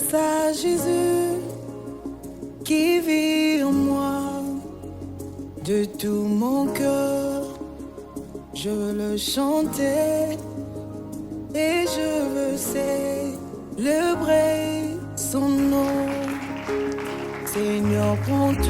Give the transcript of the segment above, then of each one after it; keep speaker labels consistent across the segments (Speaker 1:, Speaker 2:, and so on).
Speaker 1: grâce à Jésus qui vit en moi. De tout mon cœur, je veux le chanter et je veux célébrer son nom. Seigneur, prends tout.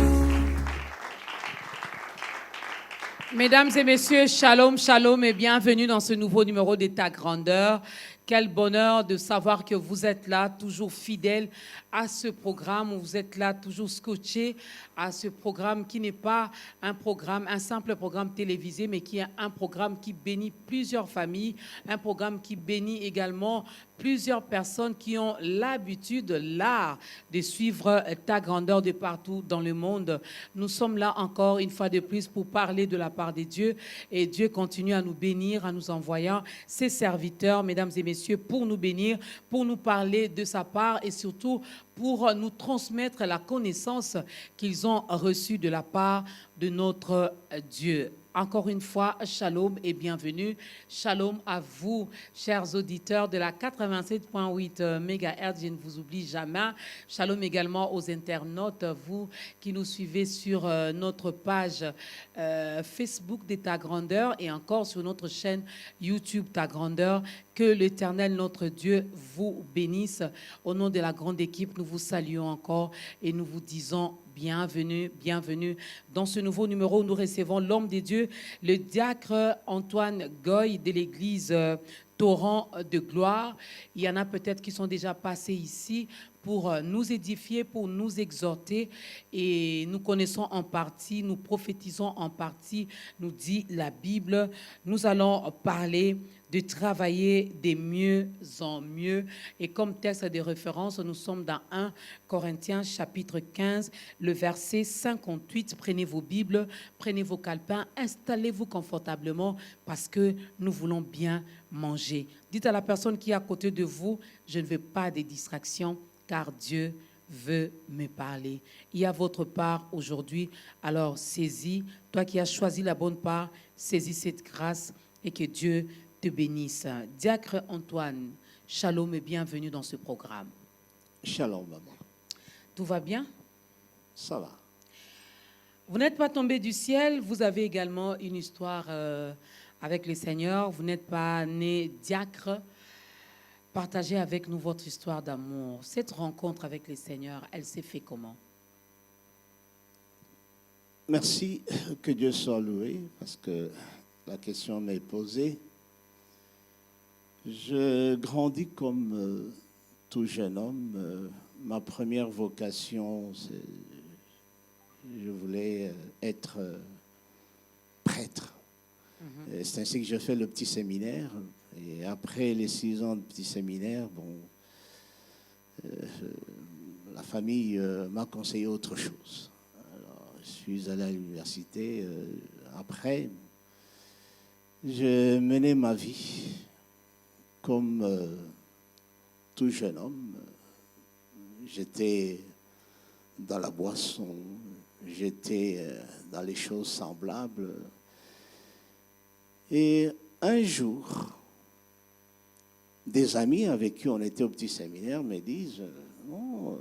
Speaker 2: Mesdames et messieurs, shalom, shalom et bienvenue dans ce nouveau numéro de Ta Grandeur. Quel bonheur de savoir que vous êtes là, toujours fidèles à ce programme. Vous êtes là, toujours scotchés à ce programme qui n'est pas un simple programme télévisé, mais qui est un programme qui bénit plusieurs familles, un programme qui bénit également plusieurs personnes qui ont l'habitude, l'art de suivre Ta Grandeur de partout dans le monde. Nous sommes là encore une fois de plus pour parler de la part de Dieu, et Dieu continue à nous bénir en nous envoyant ses serviteurs, mesdames et messieurs, pour nous bénir, pour nous parler de sa part et surtout pour nous transmettre la connaissance qu'ils ont reçue de la part de notre Dieu. Encore une fois, shalom et bienvenue. Shalom à vous, chers auditeurs de la 87.8 MHz, je ne vous oublie jamais. Shalom également aux internautes, vous qui nous suivez sur notre page Facebook de Ta Grandeur et encore sur notre chaîne YouTube Ta Grandeur. Que l'Éternel, notre Dieu, vous bénisse. Au nom de la grande équipe, nous vous saluons encore et nous vous disons bienvenue, bienvenue. Dans ce nouveau numéro, nous recevons l'homme de Dieu, le diacre Antoine Goy de l'église Torrent de Gloire. Il y en a peut-être qui sont déjà passés ici pour nous édifier, pour nous exhorter. Et nous connaissons en partie, nous prophétisons en partie, nous dit la Bible. Nous allons parler de travailler de mieux en mieux. Et comme texte de référence, nous sommes dans 1 Corinthiens chapitre 15, le verset 58. Prenez vos Bibles, prenez vos calepins, installez-vous confortablement parce que nous voulons bien manger. Dites à la personne qui est à côté de vous, je ne veux pas de distractions car Dieu veut me parler. Il y a votre part aujourd'hui, alors saisis. Toi qui as choisi la bonne part, saisis cette grâce et que Dieu te bénisse. Diacre Antoine, shalom et bienvenue dans ce programme.
Speaker 3: Shalom, maman.
Speaker 2: Tout va bien?
Speaker 3: Ça va.
Speaker 2: Vous n'êtes pas tombé du ciel, vous avez également une histoire avec le Seigneur. Vous n'êtes pas né diacre. Partagez avec nous votre histoire d'amour. Cette rencontre avec le Seigneur, elle s'est faite comment?
Speaker 3: Merci, que Dieu soit loué, parce que la question m'est posée. Je grandis comme tout jeune homme. Ma première vocation, je voulais être prêtre. C'est ainsi que je fais le petit séminaire. Et après les 6 ans de petit séminaire, la famille m'a conseillé autre chose. Alors, je suis allé à l'université. Après, je menais ma vie comme tout jeune homme. J'étais dans la boisson, j'étais dans les choses semblables. Et un jour, des amis avec qui on était au petit séminaire me disent oh,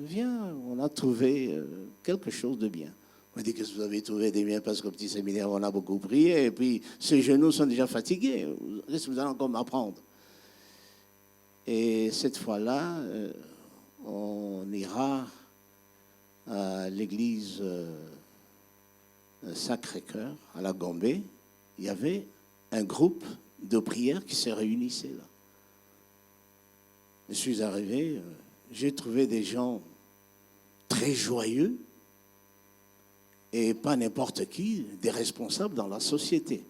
Speaker 3: viens, on a trouvé quelque chose de bien. On me dit, qu'est-ce que vous avez trouvé de bien? Parce qu'au petit séminaire, on a beaucoup prié, et puis ces genoux sont déjà fatigués. Qu'est-ce que vous allez encore m'apprendre? Et cette fois-là, on ira à l'église Sacré-Cœur, à la Gombe. Il y avait un groupe de prière qui se réunissait là. Je suis arrivé, j'ai trouvé des gens très joyeux et pas n'importe qui, des responsables dans la société.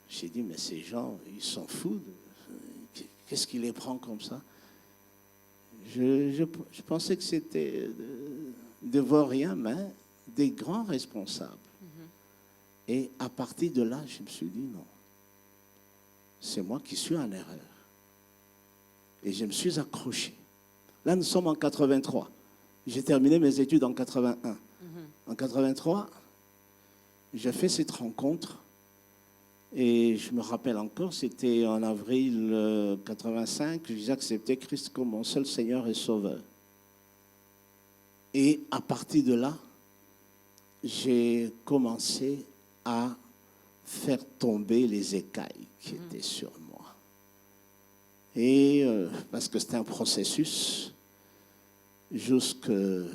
Speaker 3: J'ai dit, mais ces gens, ils s'en foutent. Qu'est-ce qui les prend comme ça? Je pensais que c'était de vauriens, mais des grands responsables. Et à partir de là, je me suis dit, non, c'est moi qui suis en erreur. Et je me suis accroché. Là, nous sommes en 83. J'ai terminé mes études en 81. En 83, j'ai fait cette rencontre Et je me rappelle encore, c'était en avril 85, j'ai accepté Christ comme mon seul Seigneur et Sauveur. Et à partir de là, j'ai commencé à faire tomber les écailles qui étaient sur moi. Et parce que c'était un processus, jusqu'en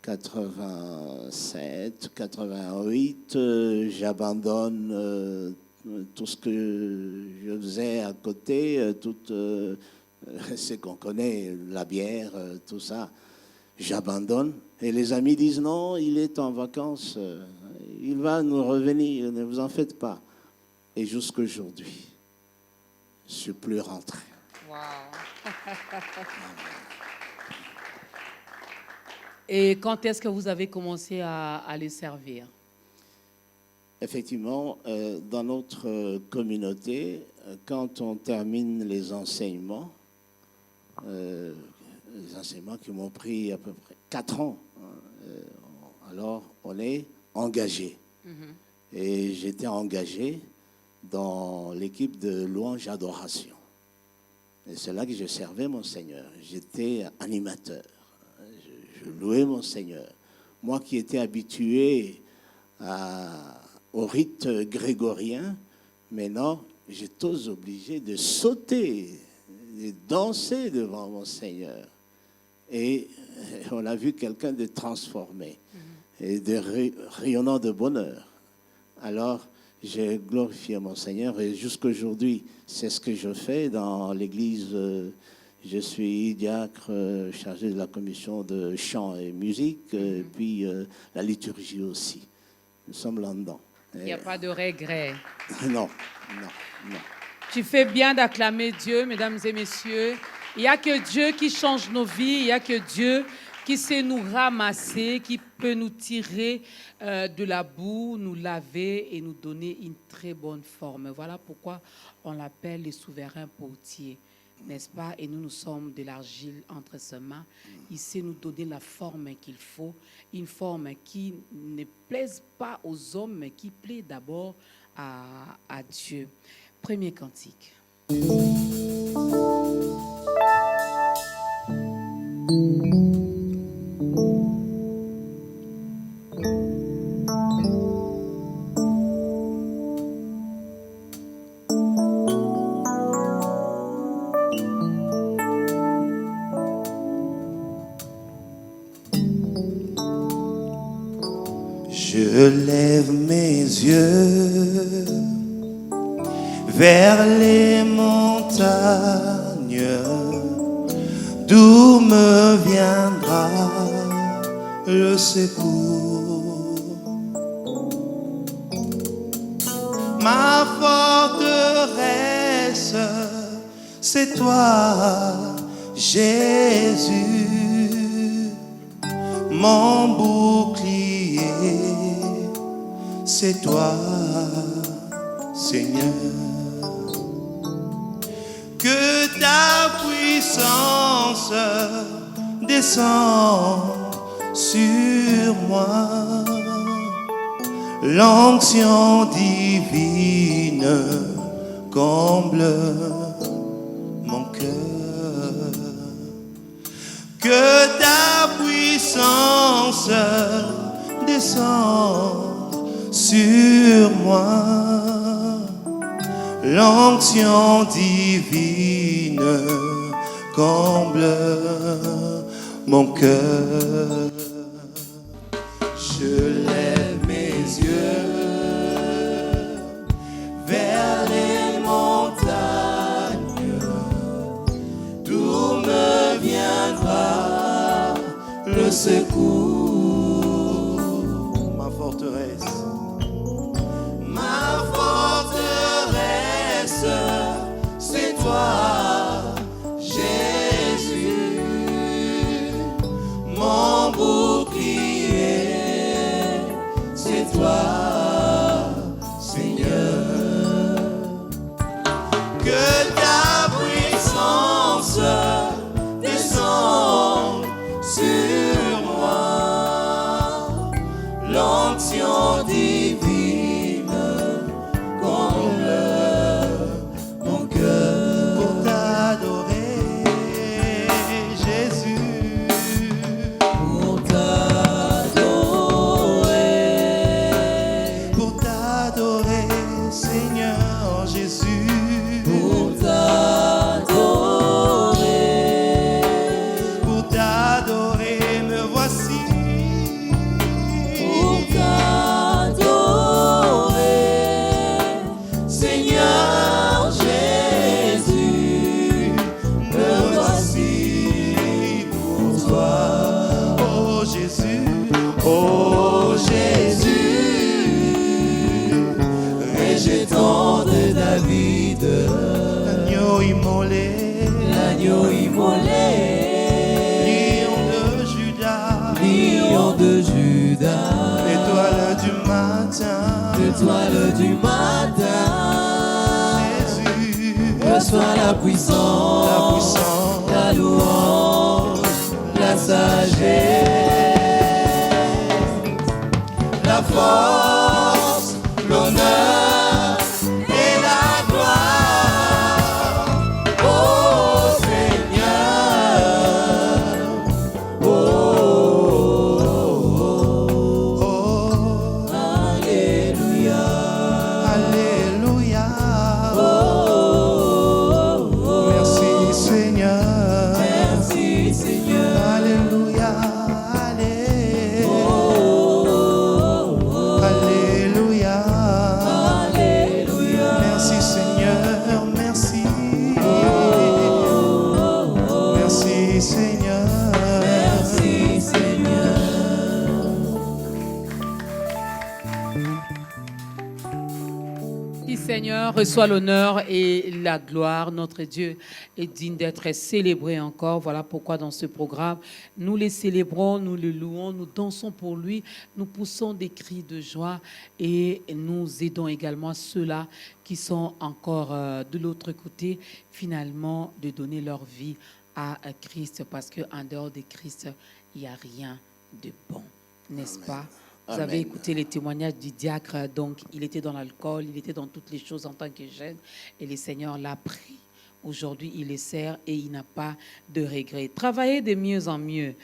Speaker 3: 87, 88, j'abandonne tout ce que je faisais à côté, tout ce qu'on connaît, la bière, tout ça, j'abandonne. Et les amis disent non, il est en vacances, il va nous revenir, ne vous en faites pas. Et jusqu'aujourd'hui, je ne suis plus rentré.
Speaker 2: Wow. Et quand est-ce que vous avez commencé à les servir?
Speaker 3: Effectivement, dans notre communauté, quand on termine les enseignements qui m'ont pris à peu près 4 ans, alors on est engagé. Et j'étais engagé dans l'équipe de louange adoration. Et c'est là que je servais mon Seigneur. J'étais animateur. Je louais mon Seigneur. Moi qui étais habitué au rite grégorien, maintenant, j'étais obligé de sauter, de danser devant mon Seigneur. Et on a vu quelqu'un de transformé et de rayonnant de bonheur. Alors, j'ai glorifié mon Seigneur et jusqu'aujourd'hui, c'est ce que je fais dans l'église. Je suis diacre chargé de la commission de chant et musique, puis la liturgie aussi. Nous sommes là-dedans.
Speaker 2: Il n'y a pas de regret.
Speaker 3: Non.
Speaker 2: Tu fais bien d'acclamer Dieu, mesdames et messieurs. Il n'y a que Dieu qui change nos vies. Il n'y a que Dieu qui sait nous ramasser, qui peut nous tirer de la boue, nous laver et nous donner une très bonne forme. Voilà pourquoi on l'appelle le souverain potier, n'est-ce pas? Et nous sommes de l'argile entre ses mains. Il sait nous donner la forme qu'il faut, une forme qui ne plaise pas aux hommes, mais qui plaît d'abord à Dieu. Premier cantique.
Speaker 4: Je lève mes yeux vers les montagnes, d'où me viendra le secours. Ma forteresse, c'est toi, Jésus, mon bouclier, c'est toi, Seigneur. Que ta puissance descende sur moi, l'onction divine comble mon cœur. Que ta puissance descende sur moi, l'onction divine comble mon cœur. Je lève mes yeux vers les montagnes, d'où me viendra le secours. Ma forteresse, c'est toi, Jésus, mon bouclier, c'est toi, Seigneur. Que ta puissance descende sur moi, l'onction divine l'étoile du matin. Reçois la puissance, la louange, la sagesse, la force, l'honneur et la gloire. Oh Seigneur, oh, Alléluia,
Speaker 5: Alléluia. Merci Seigneur.
Speaker 4: merci Seigneur.
Speaker 5: Alléluia. Alléluia.
Speaker 4: Alléluia.
Speaker 5: Merci Seigneur. Merci. Merci Seigneur.
Speaker 4: Merci Seigneur.
Speaker 2: Merci Seigneur, reçois l'honneur et la gloire. Notre Dieu est digne d'être célébré encore. Voilà pourquoi dans ce programme, nous les célébrons, nous le louons, nous dansons pour lui, nous poussons des cris de joie et nous aidons également ceux-là qui sont encore de l'autre côté, finalement, de donner leur vie à Christ, parce qu'en dehors de Christ, il n'y a rien de bon, n'est-ce pas? Vous avez
Speaker 3: Amen.
Speaker 2: écouté les témoignages du diacre, donc il était dans l'alcool, il était dans toutes les choses en tant que jeune, et le Seigneur l'a pris. Aujourd'hui, il les sert et il n'a pas de regret. Travaillez de mieux en mieux.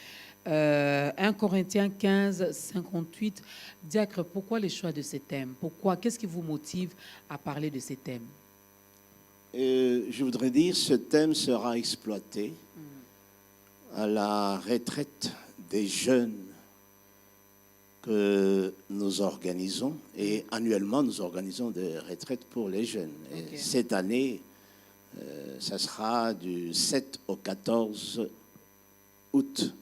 Speaker 2: 1 Corinthiens 15, 58. Diacre, pourquoi le choix de ces thèmes? Pourquoi? Qu'est-ce qui vous motive à parler de ces thèmes?
Speaker 3: Je voudrais dire, ce thème sera exploité à la retraite des jeunes que nous organisons. Et annuellement, nous organisons des retraites pour les jeunes. Et
Speaker 2: Ok.
Speaker 3: cette année, ça sera du 7 au 14 août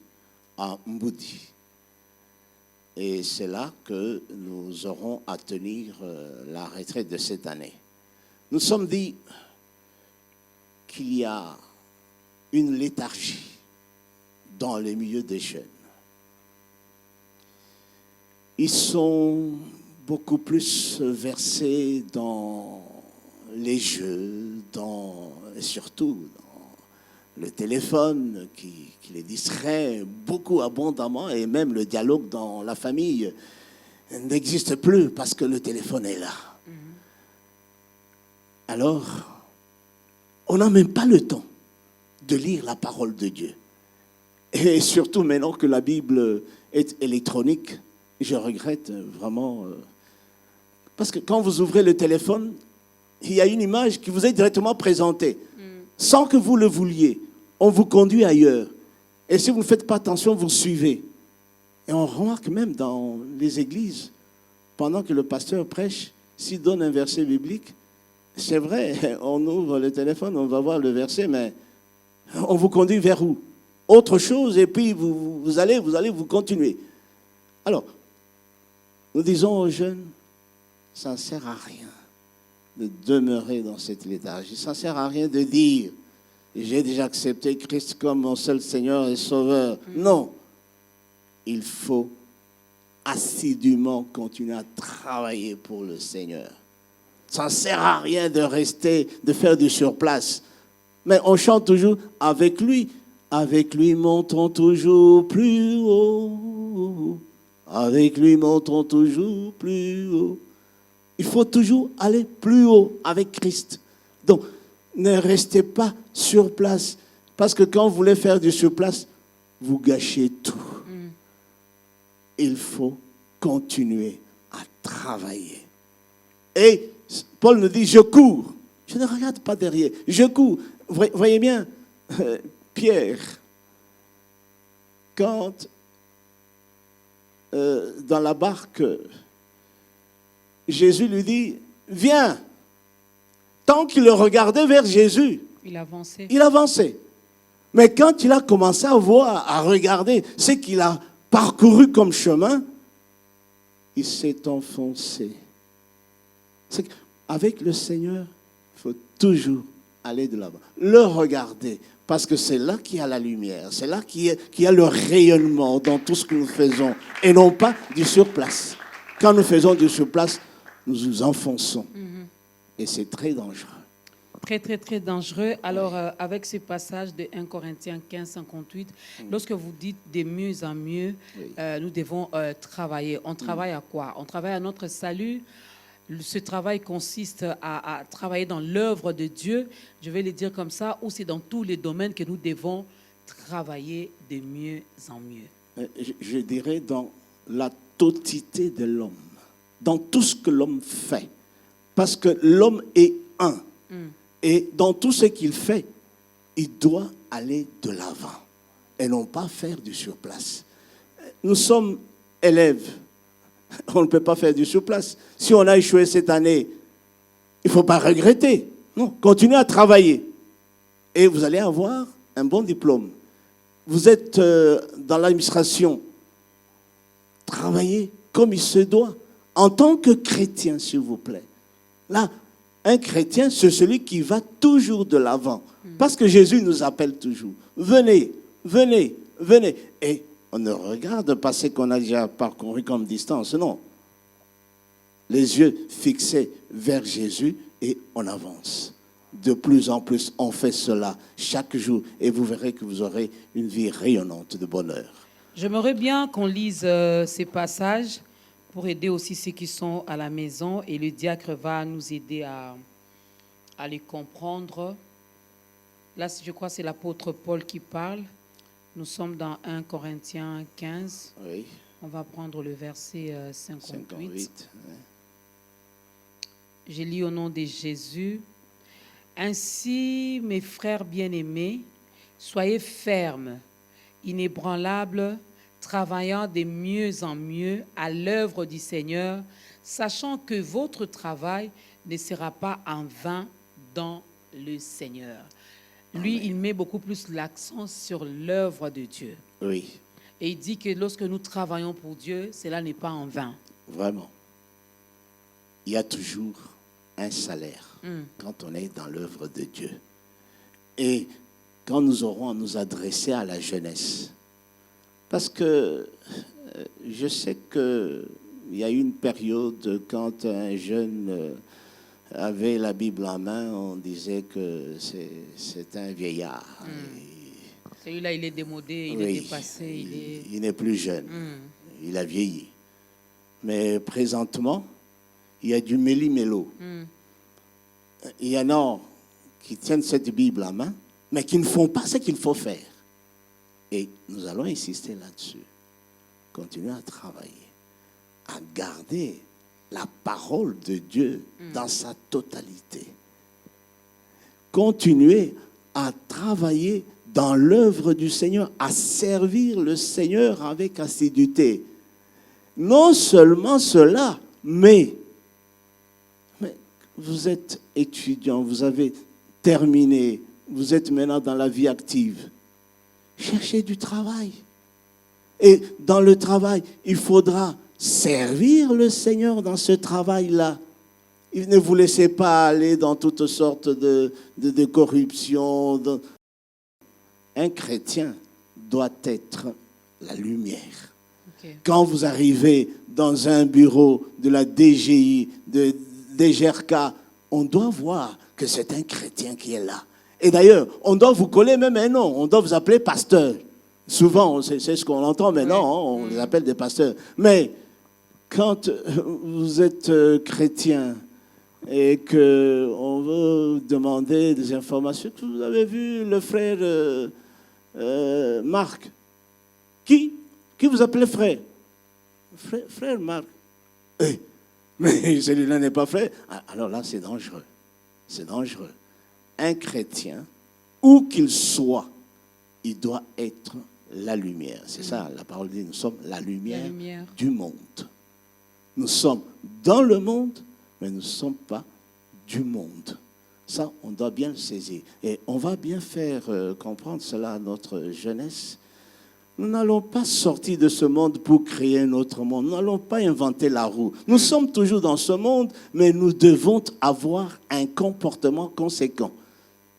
Speaker 3: à Mboudi. Et c'est là que nous aurons à tenir la retraite de cette année. Nous sommes dit qu'il y a une léthargie dans les milieux des jeunes. Ils sont beaucoup plus versés dans les jeux, et surtout dans le téléphone qui les distrait beaucoup abondamment, et même le dialogue dans la famille n'existe plus parce que le téléphone est là. Alors, on n'a même pas le temps de lire la parole de Dieu. Et surtout maintenant que la Bible est électronique, je regrette vraiment. Parce que quand vous ouvrez le téléphone, il y a une image qui vous est directement présentée. Sans que vous le vouliez. On vous conduit ailleurs. Et si vous ne faites pas attention, vous suivez. Et on remarque même dans les églises, pendant que le pasteur prêche, s'il donne un verset biblique, c'est vrai, on ouvre le téléphone, on va voir le verset, mais on vous conduit vers où? Autre chose, et puis vous allez vous continuer. Alors, nous disons aux jeunes, ça ne sert à rien de demeurer dans cette léthargie. Ça ne sert à rien de dire, j'ai déjà accepté Christ comme mon seul Seigneur et Sauveur. Non, il faut assidûment continuer à travailler pour le Seigneur. Ça ne sert à rien de rester, de faire du surplace. Mais on chante toujours avec lui montons toujours plus haut. Avec lui montons toujours plus haut. Il faut toujours aller plus haut avec Christ. Donc, ne restez pas sur place. Parce que quand vous voulez faire du surplace, vous gâchez tout. Il faut continuer à travailler. Et Paul nous dit, je cours. Je ne regarde pas derrière. Je cours. Vous voyez bien, Pierre, quand dans la barque, Jésus lui dit, viens. Tant qu'il le regardait vers Jésus,
Speaker 2: Il avançait.
Speaker 3: il avançait. Mais quand il a commencé à voir, à regarder ce qu'il a parcouru comme chemin, il s'est enfoncé. Avec le Seigneur, il faut toujours aller de l'avant. Le regarder, parce que c'est là qu'il y a la lumière, c'est là qu'il y a le rayonnement dans tout ce que nous faisons, et non pas du surplace. Quand nous faisons du surplace, nous nous enfonçons. Et c'est très dangereux.
Speaker 2: Très, très, très dangereux. Alors, avec ce passage de 1 Corinthiens 15, 58, lorsque vous dites de mieux en mieux,
Speaker 3: Oui.
Speaker 2: nous devons travailler. On travaille à quoi? On travaille à notre salut. Ce travail consiste à travailler dans l'œuvre de Dieu, je vais le dire comme ça, ou c'est dans tous les domaines que nous devons travailler de mieux en mieux.
Speaker 3: Je dirais dans la totalité de l'homme, dans tout ce que l'homme fait. Parce que l'homme est un. Et dans tout ce qu'il fait, il doit aller de l'avant et non pas faire du surplace. Nous sommes élèves. On ne peut pas faire du surplace. Si on a échoué cette année, il ne faut pas regretter. Non, continuez à travailler. Et vous allez avoir un bon diplôme. Vous êtes dans l'administration. Travaillez comme il se doit. En tant que chrétien, s'il vous plaît. Là, un chrétien, c'est celui qui va toujours de l'avant. Parce que Jésus nous appelle toujours. Venez, venez, venez. Et on ne regarde pas ce qu'on a déjà parcouru comme distance, non. Les yeux fixés vers Jésus et on avance. De plus en plus, on fait cela chaque jour et vous verrez que vous aurez une vie rayonnante de bonheur.
Speaker 2: J'aimerais bien qu'on lise ces passages pour aider aussi ceux qui sont à la maison et le diacre va nous aider à les comprendre. Là, je crois que c'est l'apôtre Paul qui parle. Nous sommes dans 1 Corinthiens 15.
Speaker 3: Oui.
Speaker 2: On va prendre le verset 58.
Speaker 3: 58.
Speaker 2: Je lis au nom de Jésus. Ainsi, mes frères bien-aimés, soyez fermes, inébranlables, travaillant de mieux en mieux à l'œuvre du Seigneur, sachant que votre travail ne sera pas en vain dans le Seigneur. Lui, il met beaucoup plus l'accent sur l'œuvre de Dieu.
Speaker 3: Oui,
Speaker 2: Et il dit que lorsque nous travaillons pour Dieu, cela n'est pas en vain.
Speaker 3: vraiment. Il y a toujours un salaire quand on est dans l'œuvre de Dieu. Et quand nous aurons à nous adresser à la jeunesse, parce que je sais qu'il y a eu une période quand un jeune avait la Bible en main, on disait que c'est un vieillard.
Speaker 2: Celui-là, il est démodé, il est dépassé.
Speaker 3: Il n'est plus jeune, il a vieilli. Mais présentement, il y a du méli-mélo. Il y en a qui tiennent cette Bible en main, mais qui ne font pas ce qu'il faut faire. Et nous allons insister là-dessus. Continuer à travailler, à garder la parole de Dieu dans sa totalité. Continuer à travailler dans l'œuvre du Seigneur, à servir le Seigneur avec assiduité. Non seulement cela, mais vous êtes étudiant, vous avez terminé, vous êtes maintenant dans la vie active. Cherchez du travail. Et dans le travail, il faudra servir le Seigneur dans ce travail-là. Ne vous laissez pas aller dans toutes sortes de corruption. Un chrétien doit être la lumière.
Speaker 2: Okay.
Speaker 3: Quand vous arrivez dans un bureau de la DGI, de DGRK, on doit voir que c'est un chrétien qui est là. Et d'ailleurs, on doit vous coller même un nom. On doit vous appeler pasteur. Souvent, c'est ce qu'on entend maintenant, on les appelle des pasteurs. Mais quand vous êtes chrétien et qu'on veut demander des informations, vous avez vu le frère Marc. Qui vous appelez frère? Frère Marc. Mais celui-là n'est pas frère. Alors là, c'est dangereux. C'est dangereux. Un chrétien, où qu'il soit, il doit être la lumière. C'est ça, la parole dit, nous sommes la lumière du monde. Nous sommes dans le monde, mais nous ne sommes pas du monde. Ça, on doit bien le saisir. Et on va bien faire comprendre cela à notre jeunesse. Nous n'allons pas sortir de ce monde pour créer un autre monde. Nous n'allons pas inventer la roue. Nous sommes toujours dans ce monde, mais nous devons avoir un comportement conséquent.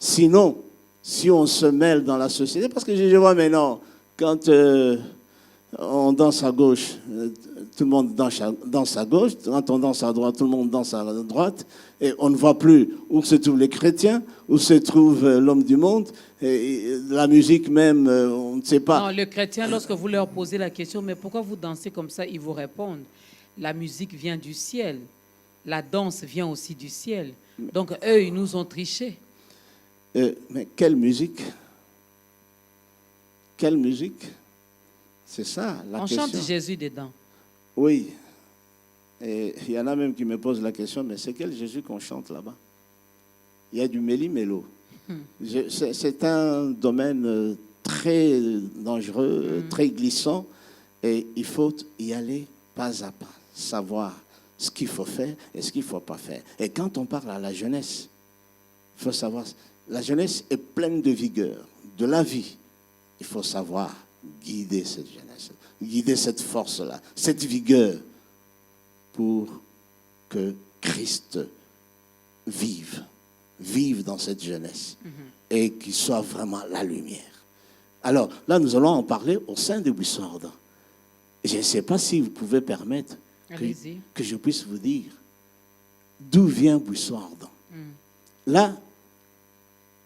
Speaker 3: Sinon, si on se mêle dans la société, parce que je vois maintenant, quand on danse à gauche, tout le monde danse à gauche. Quand on danse à droite, tout le monde danse à droite. Et on ne voit plus où se trouvent les chrétiens, où se trouve l'homme du monde. Et la musique même, on ne sait pas.
Speaker 2: Non, les chrétiens, lorsque vous leur posez la question, mais pourquoi vous dansez comme ça, ils vous répondent, la musique vient du ciel. La danse vient aussi du ciel. Donc, eux, ils nous ont triché.
Speaker 3: Mais quelle musique? Quelle musique? C'est ça la question.
Speaker 2: On chante Jésus dedans.
Speaker 3: Oui. Et il y en a même qui me posent la question, mais c'est quel Jésus qu'on chante là-bas? Il y a du méli-mélo. C'est un domaine très dangereux, très glissant, et il faut y aller pas à pas, savoir ce qu'il faut faire et ce qu'il ne faut pas faire. Et quand on parle à la jeunesse, il faut savoir, la jeunesse est pleine de vigueur, de la vie. Il faut savoir guider cette jeunesse, guider cette force-là, cette vigueur pour que Christ vive dans cette jeunesse et qu'il soit vraiment la lumière. Alors là, nous allons en parler au sein de Buisson Ardent. Je ne sais pas si vous pouvez permettre que je puisse vous dire d'où vient Buisson Ardent. Là,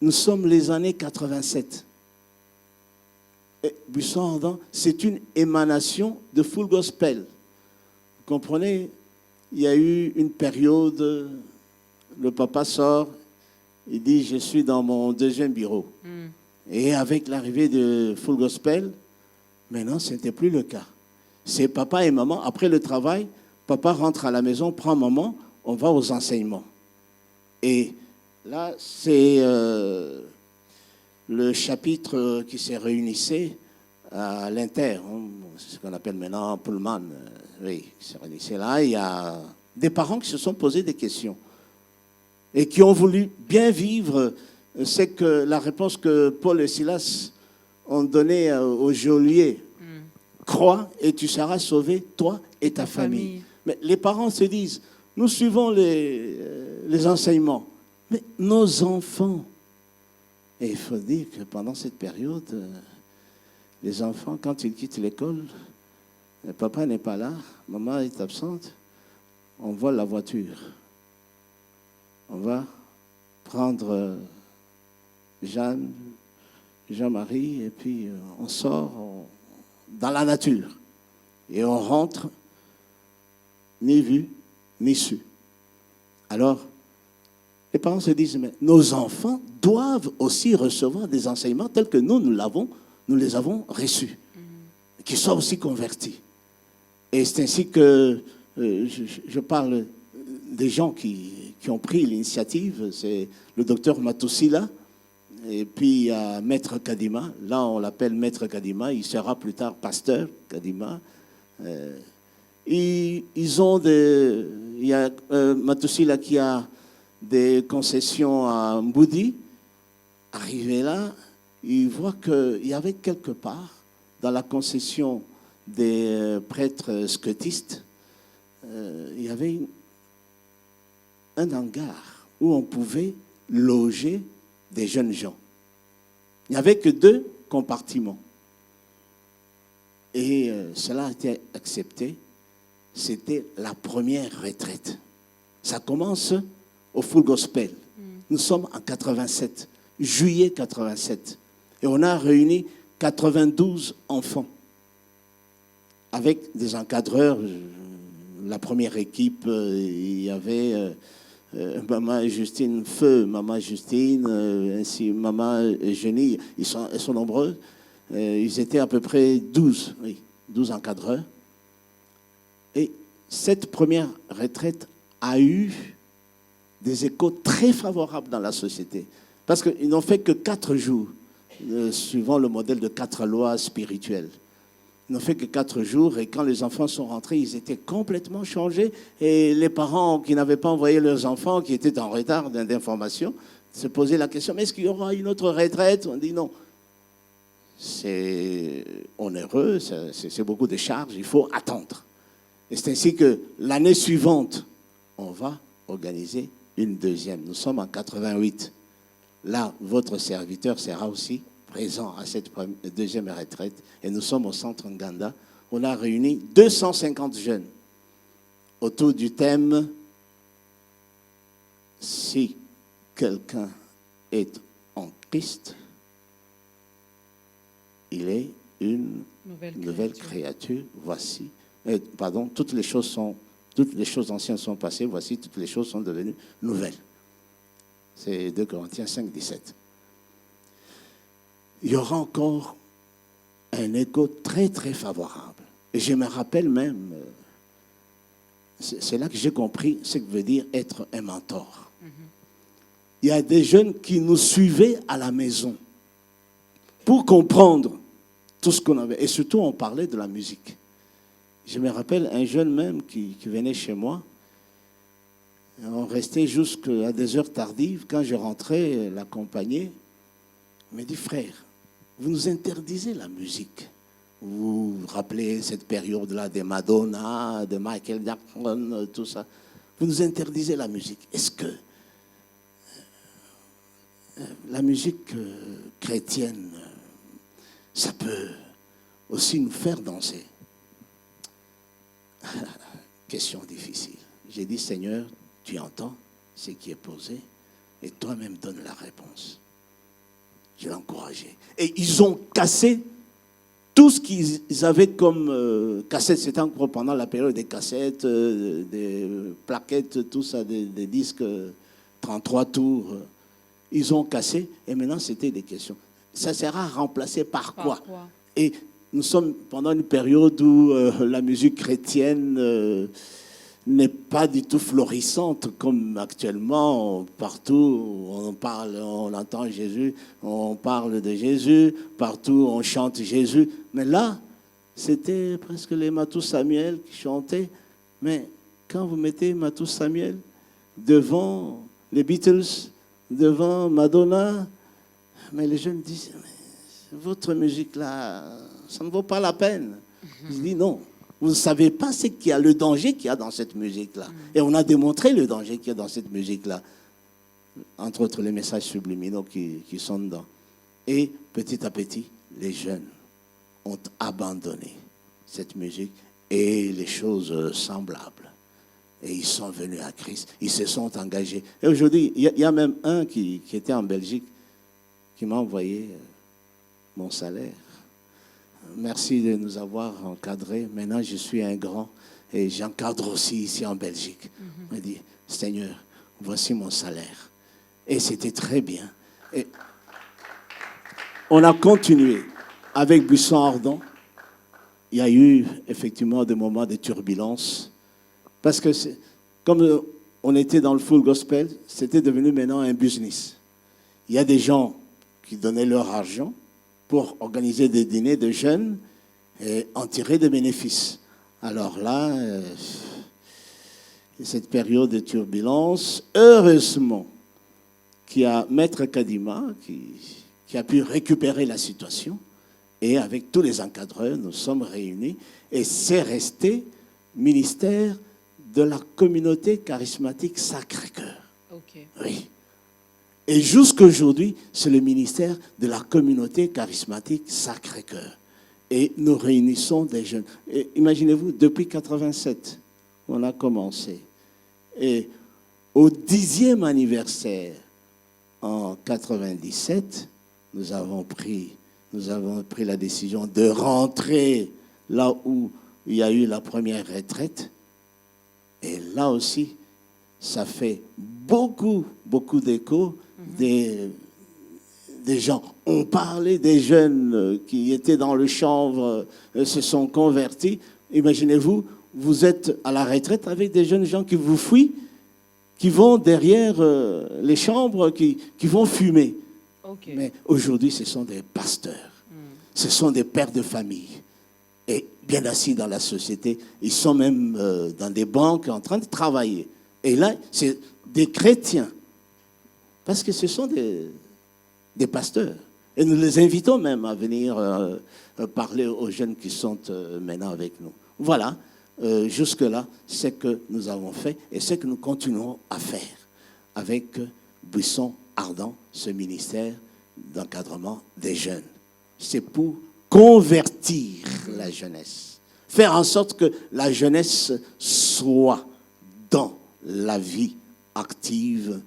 Speaker 3: nous sommes les années 87. Et Buisson Ardent, c'est une émanation de Full Gospel. Vous comprenez? Il y a eu une période, le papa sort, il dit, je suis dans mon deuxième bureau. Et avec l'arrivée de Full Gospel, maintenant, ce n'était plus le cas. C'est papa et maman, après le travail, papa rentre à la maison, prend maman, on va aux enseignements. Et là, c'est le chapitre qui s'est réunissait à l'Inter, ce qu'on appelle maintenant Pullman, oui, qui s'est réunissait là. Il y a des parents qui se sont posés des questions et qui ont voulu bien vivre. C'est que la réponse que Paul et Silas ont donnée au geôlier, crois et tu seras sauvé, toi et ta famille. Mais les parents se disent, nous suivons les enseignements, mais nos enfants. Et il faut dire que pendant cette période, les enfants, quand ils quittent l'école, papa n'est pas là, maman est absente, on vole la voiture. On va prendre Jeanne, Jean-Marie, et puis on sort dans la nature. Et on rentre, ni vu, ni su. Alors, les parents se disent, mais nos enfants doivent aussi recevoir des enseignements tels que nous les avons reçus, qu'ils soient aussi convertis. Et c'est ainsi que je parle des gens qui ont pris l'initiative. C'est le docteur Matossila, et puis il y a Maître Kadima. Là, on l'appelle Maître Kadima. Il sera plus tard pasteur Kadima. Il y a Matossila qui a des concessions à Mboudi. Arrivé là, il voit qu'il y avait quelque part, dans la concession des prêtres scotistes, il y avait un hangar où on pouvait loger des jeunes gens. Il n'y avait que 2 compartiments. Et cela a été accepté. C'était la première retraite. Ça commence au Full Gospel. Nous sommes en 87, juillet 87. Et on a réuni 92 enfants avec des encadreurs. La première équipe, il y avait Maman Justine Feu, Maman Justine, ainsi Maman Eugénie. Elles sont nombreux. Ils étaient à peu près 12 encadreurs. Et cette première retraite a eu des échos très favorables dans la société. Parce qu'ils n'ont fait que 4 jours, suivant le modèle de 4 lois spirituelles. Ils n'ont fait que 4 jours et quand les enfants sont rentrés, ils étaient complètement changés. Et les parents qui n'avaient pas envoyé leurs enfants, qui étaient en retard d'information, se posaient la question, mais est-ce qu'il y aura une autre retraite? On dit non. C'est onéreux, c'est beaucoup de charges, il faut attendre. Et c'est ainsi que l'année suivante, on va organiser une deuxième. Nous sommes en 88. Là, votre serviteur sera aussi présent à cette deuxième retraite. Et nous sommes au centre Nganda on a réuni 250 jeunes autour du thème « Si quelqu'un est en Christ, il est une nouvelle créature. Voici, toutes les choses anciennes sont passées, voici, toutes les choses sont devenues nouvelles. » C'est 2 Corinthiens 5, 17. Il y aura encore un écho très, très favorable. Et je me rappelle même, c'est là que j'ai compris ce que veut dire être un mentor. Il y a des jeunes qui nous suivaient à la maison pour comprendre tout ce qu'on avait. Et surtout, on parlait de la musique. Je me rappelle un jeune même qui venait chez moi. On restait jusqu'à des heures tardives. Quand je rentrais, l'accompagner, il me dit, frère, vous nous interdisez la musique. Vous vous rappelez cette période-là de Madonna, de Michael Jackson, tout ça. Vous nous interdisez la musique. Est-ce que la musique chrétienne, ça peut aussi nous faire danser? Question difficile. J'ai dit, Seigneur, tu entends ce qui est posé et toi-même donne la réponse. Je l'ai encouragé. Et ils ont cassé tout ce qu'ils avaient comme cassettes. C'était encore pendant la période des cassettes, des plaquettes, tout ça, des disques 33 tours. Ils ont cassé et maintenant c'était des questions. Ça sera remplacé par quoi? Et nous sommes pendant une période où la musique chrétienne n'est pas du tout florissante comme actuellement. Partout on parle, on entend Jésus, on parle de Jésus, partout on chante Jésus. Mais là, c'était presque les Matou Samuel qui chantaient. Mais quand vous mettez Matou Samuel devant les Beatles, devant Madonna, mais les jeunes disent, votre musique là, ça ne vaut pas la peine. Je dis non. Vous ne savez pas ce qu'il y a, le danger qu'il y a dans cette musique-là. Et on a démontré le danger qu'il y a dans cette musique-là. Entre autres, les messages subliminaux qui sont dedans. Et petit à petit, les jeunes ont abandonné cette musique et les choses semblables. Et ils sont venus à Christ. Ils se sont engagés. Et aujourd'hui, il y a même un qui était en Belgique qui m'a envoyé mon salaire. Merci de nous avoir encadrés. Maintenant, je suis un grand et j'encadre aussi ici en Belgique. Il m'a dit, Seigneur, voici mon salaire. Et c'était très bien. Et on a continué avec Buisson Ardent. Il y a eu effectivement des moments de turbulence. Parce que comme on était dans le full gospel, c'était devenu maintenant un business. Il y a des gens qui donnaient leur argent pour organiser des dîners de jeunes et en tirer des bénéfices. Alors là, cette période de turbulence, heureusement qu'il y a Maître Kadima qui a pu récupérer la situation et avec tous les encadreurs, nous sommes réunis et c'est resté ministère de la communauté charismatique Sacré-Cœur.
Speaker 2: Okay.
Speaker 3: Oui. Et jusqu'aujourd'hui, c'est le ministère de la communauté charismatique Sacré-Cœur. Et nous réunissons des jeunes. Et imaginez-vous, depuis 87, on a commencé. Et au 10e anniversaire, en 97, nous avons pris la décision de rentrer là où il y a eu la première retraite. Et là aussi, ça fait beaucoup d'échos. Des gens ont parlé, des jeunes qui étaient dans le chanvre se sont convertis. Imaginez-vous, vous êtes à la retraite avec des jeunes gens qui vous fuient, qui vont derrière les chambres, qui vont fumer. Okay. Mais aujourd'hui, ce sont des pasteurs, ce sont des pères de famille. Et bien assis dans la société, ils sont même dans des banques en train de travailler. Et là, c'est des chrétiens. Parce que ce sont des pasteurs. Et nous les invitons même à venir parler aux jeunes qui sont maintenant avec nous. Voilà, jusque-là, ce que nous avons fait et ce que nous continuons à faire avec Buisson Ardent, ce ministère d'encadrement des jeunes. C'est pour convertir la jeunesse. Faire en sorte que la jeunesse soit dans la vie active,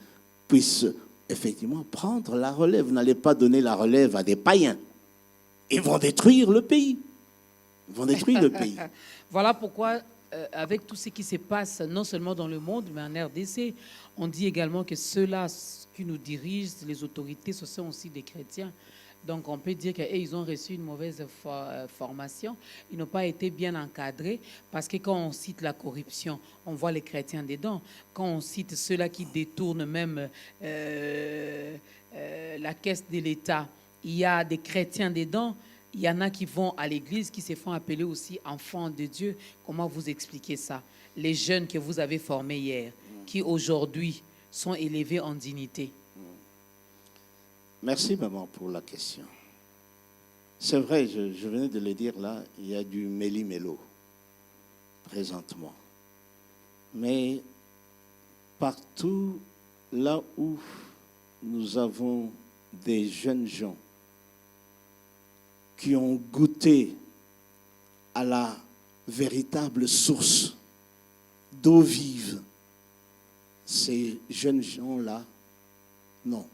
Speaker 3: puisse effectivement prendre la relève. Vous n'allez pas donner la relève à des païens. Ils vont détruire le pays. Ils vont détruire le pays.
Speaker 2: Voilà pourquoi, avec tout ce qui se passe, non seulement dans le monde, mais en RDC, on dit également que ceux-là qui nous dirigent, les autorités, ce sont aussi des chrétiens. Donc, on peut dire qu'ils ont reçu une mauvaise formation. Ils n'ont pas été bien encadrés parce que quand on cite la corruption, on voit les chrétiens dedans. Quand on cite ceux-là qui détournent même la caisse de l'État, il y a des chrétiens dedans. Il y en a qui vont à l'église, qui se font appeler aussi enfants de Dieu. Comment vous expliquez ça? Les jeunes que vous avez formés hier, qui aujourd'hui sont élevés en dignité.
Speaker 3: Merci, maman, pour la question. C'est vrai, je venais de le dire là, il y a du méli-mélo présentement. Mais partout là où nous avons des jeunes gens qui ont goûté à la véritable source d'eau vive, ces jeunes gens-là, non,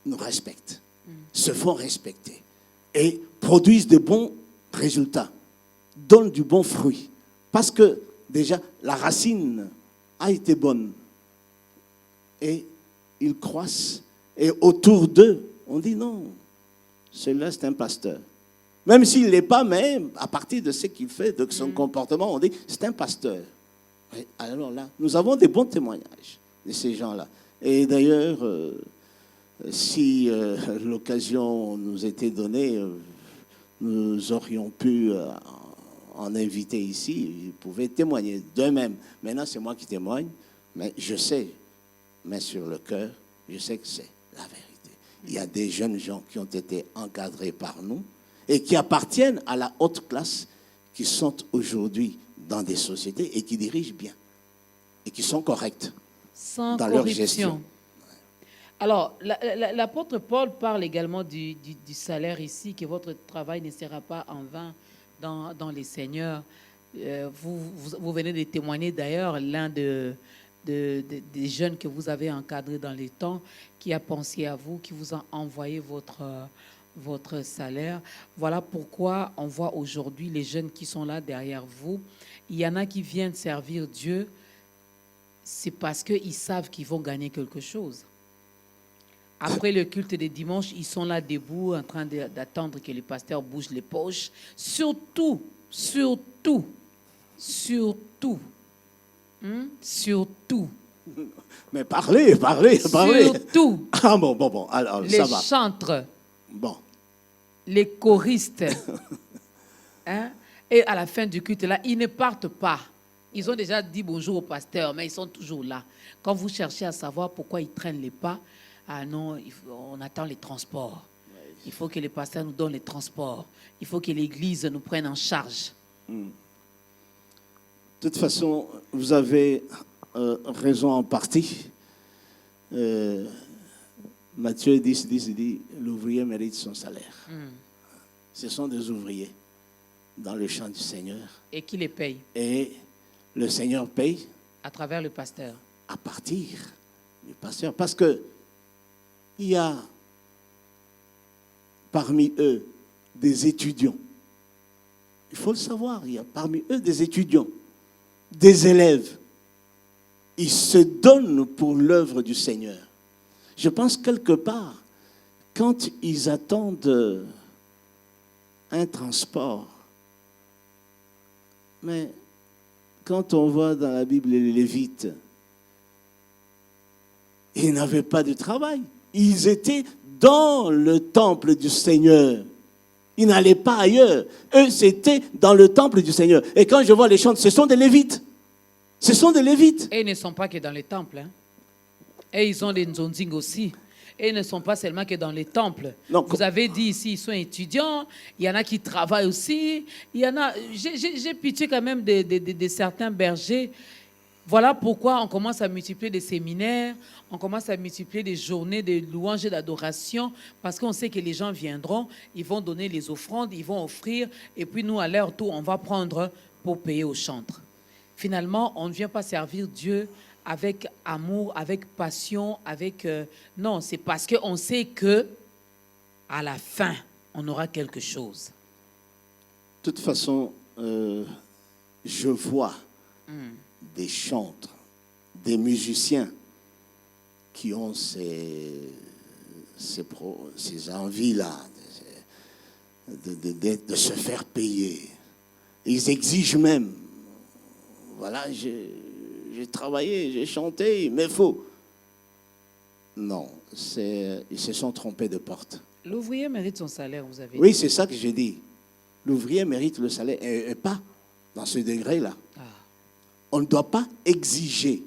Speaker 3: nous respectent, se font respecter et produisent de bons résultats, donnent du bon fruit. Parce que déjà, la racine a été bonne et ils croissent. Et autour d'eux, on dit non, celui-là c'est un pasteur. Même s'il ne l'est pas, mais à partir de ce qu'il fait, de son comportement, on dit c'est un pasteur. Et alors là, nous avons des bons témoignages de ces gens-là. Et d'ailleurs, si l'occasion nous était donnée, nous aurions pu en inviter ici. Ils pouvaient témoigner d'eux-mêmes. Maintenant, c'est moi qui témoigne, mais je sais, main sur le cœur, je sais que c'est la vérité. Il y a des jeunes gens qui ont été encadrés par nous et qui appartiennent à la haute classe, qui sont aujourd'hui dans des sociétés et qui dirigent bien et qui sont corrects
Speaker 2: sans
Speaker 3: dans
Speaker 2: corruption.
Speaker 3: leur gestion.
Speaker 2: Alors, l'apôtre Paul parle également du salaire ici, que votre travail ne sera pas en vain dans les seigneurs. Vous venez de témoigner d'ailleurs, l'un des jeunes que vous avez encadrés dans les temps, qui a pensé à vous, qui vous a envoyé votre salaire. Voilà pourquoi on voit aujourd'hui les jeunes qui sont là derrière vous. Il y en a qui viennent servir Dieu, c'est parce qu'ils savent qu'ils vont gagner quelque chose. Après le culte des dimanches, ils sont là debout en train d'attendre que le pasteur bouge les poches. Surtout,
Speaker 3: Mais parlez.
Speaker 2: Surtout,
Speaker 3: Ah bon, alors
Speaker 2: les
Speaker 3: ça va.
Speaker 2: chantres,
Speaker 3: Bon,
Speaker 2: les choristes. Hein? Et à la fin du culte, là, ils ne partent pas. Ils ont déjà dit bonjour au pasteur, mais ils sont toujours là. Quand vous cherchez à savoir pourquoi ils traînent les pas, ah non, on attend les transports. Il faut que les pasteurs nous donnent les transports. Il faut que l'Église nous prenne en charge.
Speaker 3: de toute façon, vous avez raison en partie. Matthieu 10 dit, l'ouvrier mérite son salaire. Ce sont des ouvriers dans le champ du Seigneur.
Speaker 2: Et qui les paye?
Speaker 3: Et le Seigneur paye
Speaker 2: À travers le pasteur.
Speaker 3: à partir du pasteur. Parce que il y a parmi eux des étudiants. Il faut le savoir, il y a parmi eux des étudiants, des élèves. Ils se donnent pour l'œuvre du Seigneur. Je pense quelque part, quand ils attendent un transport, mais quand on voit dans la Bible les Lévites, ils n'avaient pas de travail. Ils étaient dans le temple du Seigneur. Ils n'allaient pas ailleurs. Eux, c'était dans le temple du Seigneur. Et quand je vois les chantres, ce sont des Lévites. Ce sont des Lévites.
Speaker 2: Et ils ne sont pas que dans les temples. Hein. Et ils ont des nzonzing aussi. Et ils ne sont pas seulement que dans les temples.
Speaker 3: Non,
Speaker 2: vous avez dit ici, ils sont étudiants. Il y en a qui travaillent aussi. Il y en a. J'ai pitié quand même de certains bergers. Voilà pourquoi on commence à multiplier des séminaires, on commence à multiplier des journées de louanges et d'adoration, parce qu'on sait que les gens viendront, ils vont donner les offrandes, ils vont offrir, et puis nous, à leur tour, on va prendre pour payer au chantre. Finalement, on ne vient pas servir Dieu avec amour, avec passion, avec... non, c'est parce qu'on sait que à la fin, on aura quelque chose.
Speaker 3: De toute façon, je vois des chantres, des musiciens qui ont ces envies-là de se faire payer. Ils exigent même. Voilà, j'ai travaillé, j'ai chanté, mais il faut. Non, ils se sont trompés de porte.
Speaker 2: L'ouvrier mérite son salaire, vous avez dit.
Speaker 3: Oui, c'est ça que j'ai dit. L'ouvrier mérite le salaire et pas dans ce degré-là.
Speaker 2: Ah.
Speaker 3: On ne doit pas exiger.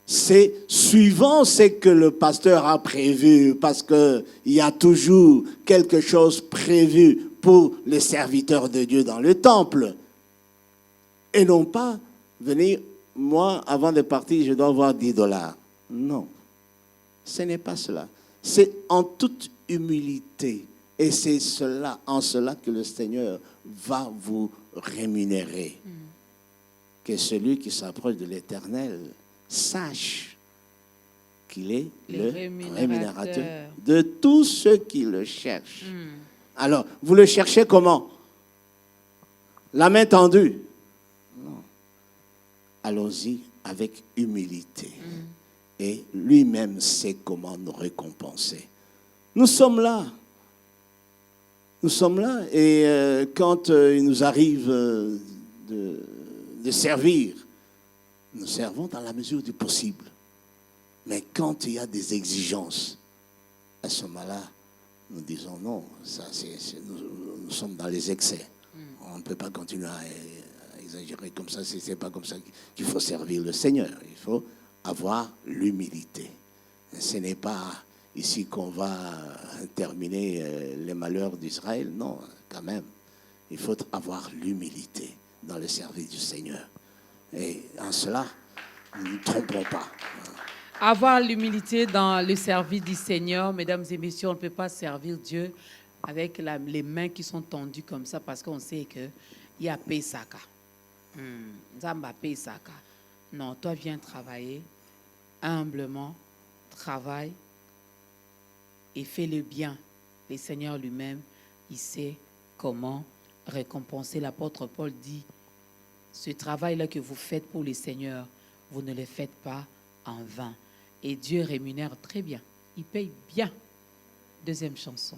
Speaker 3: C'est suivant ce que le pasteur a prévu, parce qu'il y a toujours quelque chose prévu pour les serviteurs de Dieu dans le temple. Et non pas venir, moi, avant de partir, je dois avoir $10. Non, ce n'est pas cela. C'est en toute humilité. Et c'est en cela que le Seigneur va vous rémunérer. Que celui qui s'approche de l'Éternel sache qu'il est le rémunérateur de tous ceux qui le cherchent. Alors, vous le cherchez comment? La main tendue? Non. Allons-y avec humilité. Et lui-même sait comment nous récompenser. Nous sommes là. Nous sommes là. Et quand il nous arrive de servir, nous servons dans la mesure du possible. Mais quand il y a des exigences, à ce moment-là, nous disons non, ça, nous sommes dans les excès. On ne peut pas continuer à exagérer comme ça. Ce n'est pas comme ça qu'il faut servir le Seigneur. Il faut avoir l'humilité. Ce n'est pas ici qu'on va terminer les malheurs d'Israël. Non, quand même. Il faut avoir l'humilité dans le service du Seigneur. Et en cela, nous ne nous trompons pas.
Speaker 2: Avoir l'humilité dans le service du Seigneur, mesdames et messieurs, on ne peut pas servir Dieu avec les mains qui sont tendues comme ça, parce qu'on sait qu'il y a Pesaka. Zamba Pesaka. Non, toi viens travailler humblement, travaille et fais le bien. Le Seigneur lui-même, il sait comment récompenser. L'apôtre Paul dit, ce travail-là que vous faites pour le Seigneur, vous ne le faites pas en vain. Et Dieu rémunère très bien. Il paye bien. Deuxième chanson.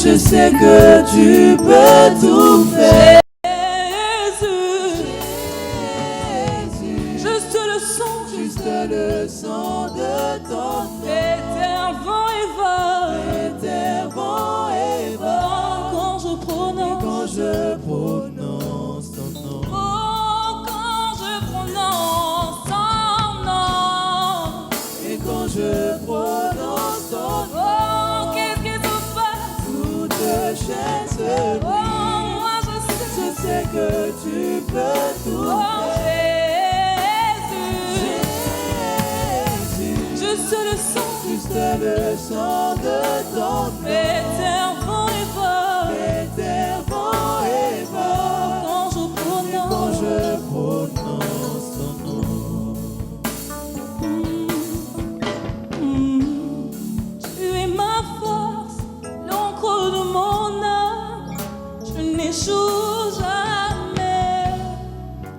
Speaker 4: Je sais que tu peux tout faire.
Speaker 1: Juste le son
Speaker 4: quand je prononce ton nom.
Speaker 6: Oh, quand je prononce ton nom.
Speaker 4: Et quand je prononce ton nom,
Speaker 6: Oh, qu'est-ce qui se passe?
Speaker 4: toute chaîne se brise.
Speaker 6: Oh, moi
Speaker 4: Je sais que tu peux tout
Speaker 6: Oh,
Speaker 4: faire.
Speaker 6: Jésus,
Speaker 4: Jésus,
Speaker 6: juste le sang,
Speaker 4: juste le sang de ton nom.
Speaker 6: éternel et fort.
Speaker 4: Éternellement et fort.
Speaker 6: Quand je
Speaker 4: Quand
Speaker 6: prononce,
Speaker 4: je prononce ton nom.
Speaker 6: tu es ma force, l'encre de mon âme. Je n'échoue jamais.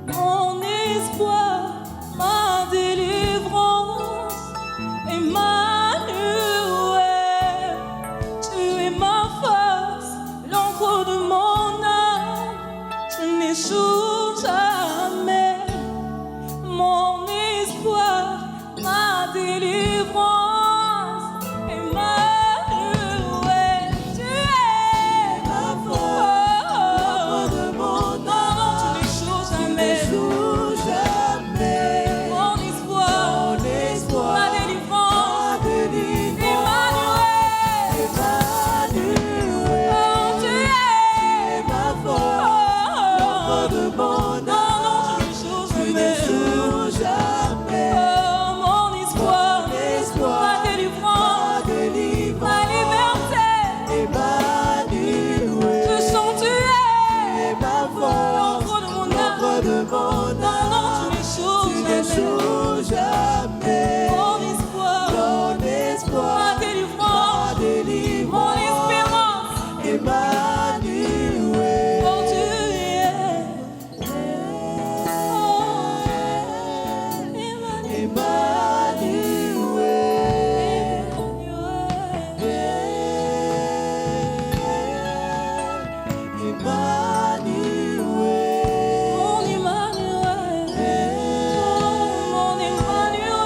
Speaker 6: Mon espoir, ma délivrance, Emmanuel. Tu es ma force, l'encre de mon âme. Je n'échoue jamais. Mon espoir, ma délivrance, Emmanuel. Tu es ma force,
Speaker 4: de mon
Speaker 6: non, tu n'échoues jamais.
Speaker 4: Joue jamais.
Speaker 6: Mon espoir,
Speaker 4: Mon espoir,
Speaker 6: ma délivrance,
Speaker 4: ma délivrance.
Speaker 6: Emmanuel. Oh, tu es
Speaker 4: ma
Speaker 6: oh,
Speaker 4: de mon
Speaker 6: non, non, tu n'échoues jamais.
Speaker 4: joue jamais.
Speaker 6: Oh, mon espoir,
Speaker 4: espoir,
Speaker 6: ma délivrance, ma liberté.
Speaker 4: Emmanuel.
Speaker 6: Je sens tu es
Speaker 4: Ma force,
Speaker 6: l'encre de mon âme.
Speaker 4: de mon
Speaker 6: Non, non, tu n'échoues jamais.
Speaker 4: joue jamais.
Speaker 6: Mon espoir,
Speaker 4: Mon espoir,
Speaker 6: ma délivrance, mon espérance.
Speaker 4: Emmanuel.
Speaker 6: Oh, tu es. Oh, Emmanuel. Mon Emmanuel. Oh, mon Emmanuel.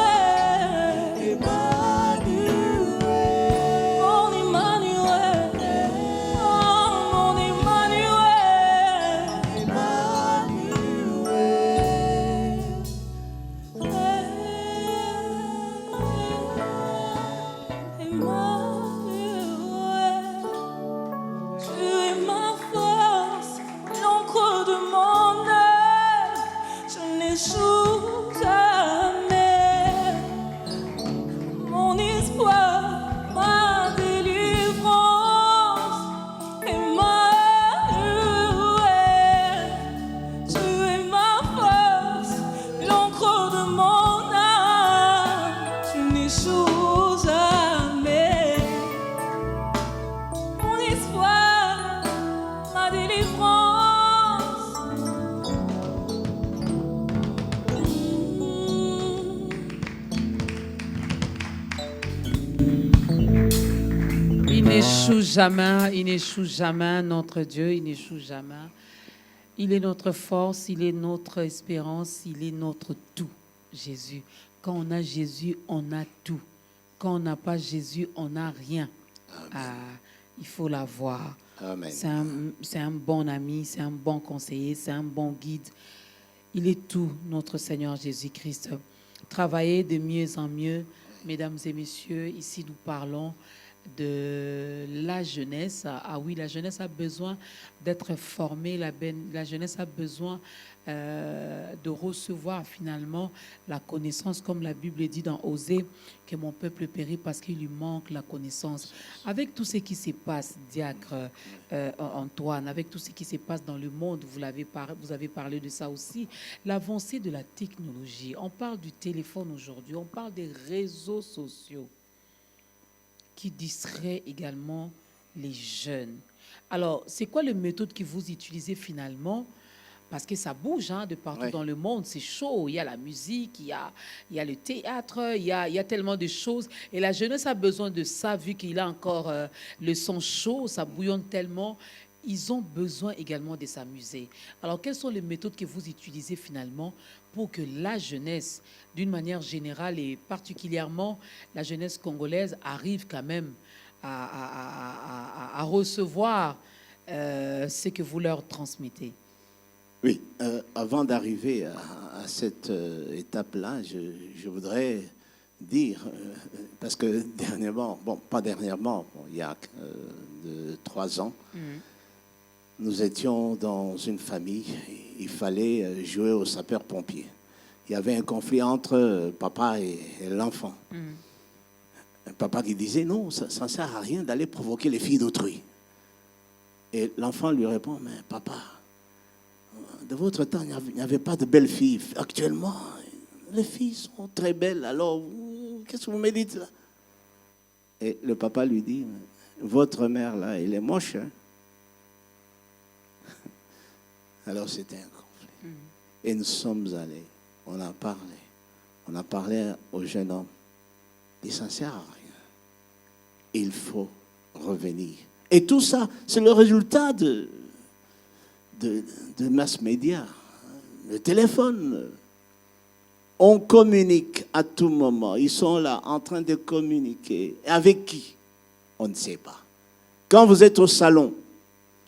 Speaker 6: Mon Emmanuel. Oh, mon Emmanuel. Emmanuel. Tu es ma force, l'encre de mon âme. Je n'échoue jamais. Mon espoir, ma délivrance, Emmanuel. Tu es ma force, l'encre de mon âme. Tu n'échoues jamais. Mon espoir, ma délivrance.
Speaker 2: Il n'échoue jamais, notre Dieu, il n'échoue jamais. Il est notre force, il est notre espérance, il est notre tout, Jésus. Quand on a Jésus, on a tout. Quand on n'a pas Jésus, on n'a rien. Ah, il faut l'avoir.
Speaker 3: Amen.
Speaker 2: C'est un bon ami, c'est un bon conseiller, c'est un bon guide. Il est tout, notre Seigneur Jésus-Christ. Travaillez de mieux en mieux, mesdames et messieurs. Ici, nous parlons de la jeunesse. Ah oui, la jeunesse a besoin d'être formée, la jeunesse a besoin de recevoir finalement la connaissance, comme la Bible dit dans Osée, que mon peuple périt parce qu'il lui manque la connaissance. Avec tout ce qui se passe, diacre Antoine, avec tout ce qui se passe dans le monde, vous avez parlé de ça aussi, l'avancée de la technologie. On parle du téléphone aujourd'hui, on parle des réseaux sociaux qui distraient également les jeunes. Alors, c'est quoi les méthodes que vous utilisez finalement? Parce que ça bouge de partout dans le monde, c'est chaud. Il y a la musique, il y a le théâtre, il y a tellement de choses. Et la jeunesse a besoin de ça, vu qu'il a encore le son chaud, ça bouillonne tellement. Ils ont besoin également de s'amuser. Alors, quelles sont les méthodes que vous utilisez finalement pour que la jeunesse, d'une manière générale et particulièrement la jeunesse congolaise, arrive quand même à recevoir ce que vous leur transmettez.
Speaker 3: Oui, avant d'arriver à cette étape-là, je voudrais dire, parce que dernièrement, bon, pas dernièrement, bon, il y a 3 ans, nous étions dans une famille, il fallait jouer au sapeur-pompier. Il y avait un conflit entre papa et l'enfant. Un papa qui disait, non, ça ne sert à rien d'aller provoquer les filles d'autrui. Et l'enfant lui répond, mais papa, de votre temps, il n'y avait pas de belles filles. Actuellement, les filles sont très belles, alors qu'est-ce que vous me dites là? Et le papa lui dit, votre mère là, elle est moche. Hein? Alors c'était un conflit. Et nous sommes allés, on a parlé au jeune homme. Et ça ne sert à rien. Il faut revenir. Et tout ça, c'est le résultat de mass média. Le téléphone, on communique à tout moment. Ils sont là en train de communiquer. Avec qui? On ne sait pas. Quand vous êtes au salon,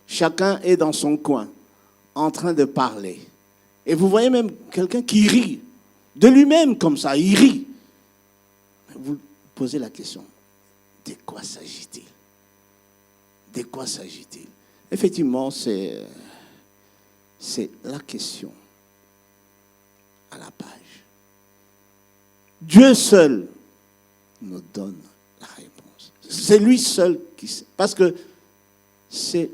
Speaker 3: chacun est dans son coin, en train de parler. Et vous voyez même quelqu'un qui rit, de lui-même comme ça, il rit. Vous posez la question, de quoi s'agit-il? De quoi s'agit-il? Effectivement, c'est la question à la page. Dieu seul nous donne la réponse. C'est lui seul qui sait. Parce que c'est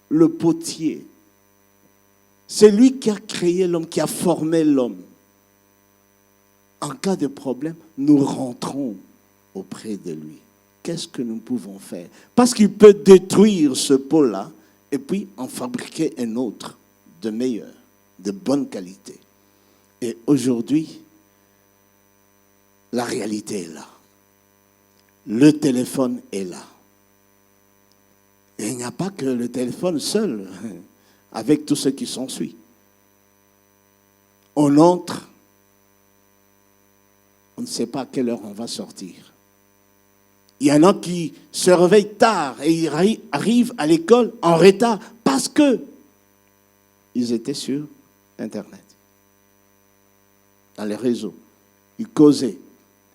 Speaker 3: le potier. C'est lui qui a créé l'homme, qui a formé l'homme. En cas de problème, nous rentrons auprès de lui. Qu'est-ce que nous pouvons faire? Parce qu'il peut détruire ce pot-là et puis en fabriquer un autre de meilleur, de bonne qualité. Et aujourd'hui, la réalité est là. Le téléphone est là. Et il n'y a pas que le téléphone seul, avec tout ce qui s'ensuit. On entre, on ne sait pas à quelle heure on va sortir. Il y en a qui se réveillent tard et ils arrivent à l'école en retard parce que ils étaient sur Internet, dans les réseaux. Ils causaient.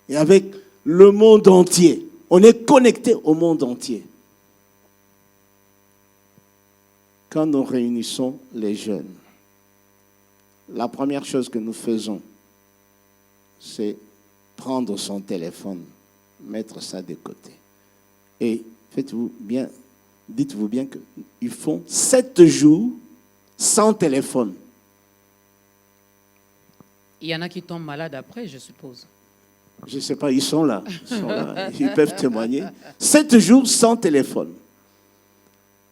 Speaker 3: Et avec le monde entier, on est connecté au monde entier. Quand nous réunissons les jeunes, la première chose que nous faisons, c'est prendre son téléphone, mettre ça de côté. Et dites-vous bien qu'ils font 7 jours sans téléphone.
Speaker 2: Il y en a qui tombent malades après, je suppose.
Speaker 3: Je ne sais pas, ils sont là. Ils peuvent témoigner. 7 jours sans téléphone.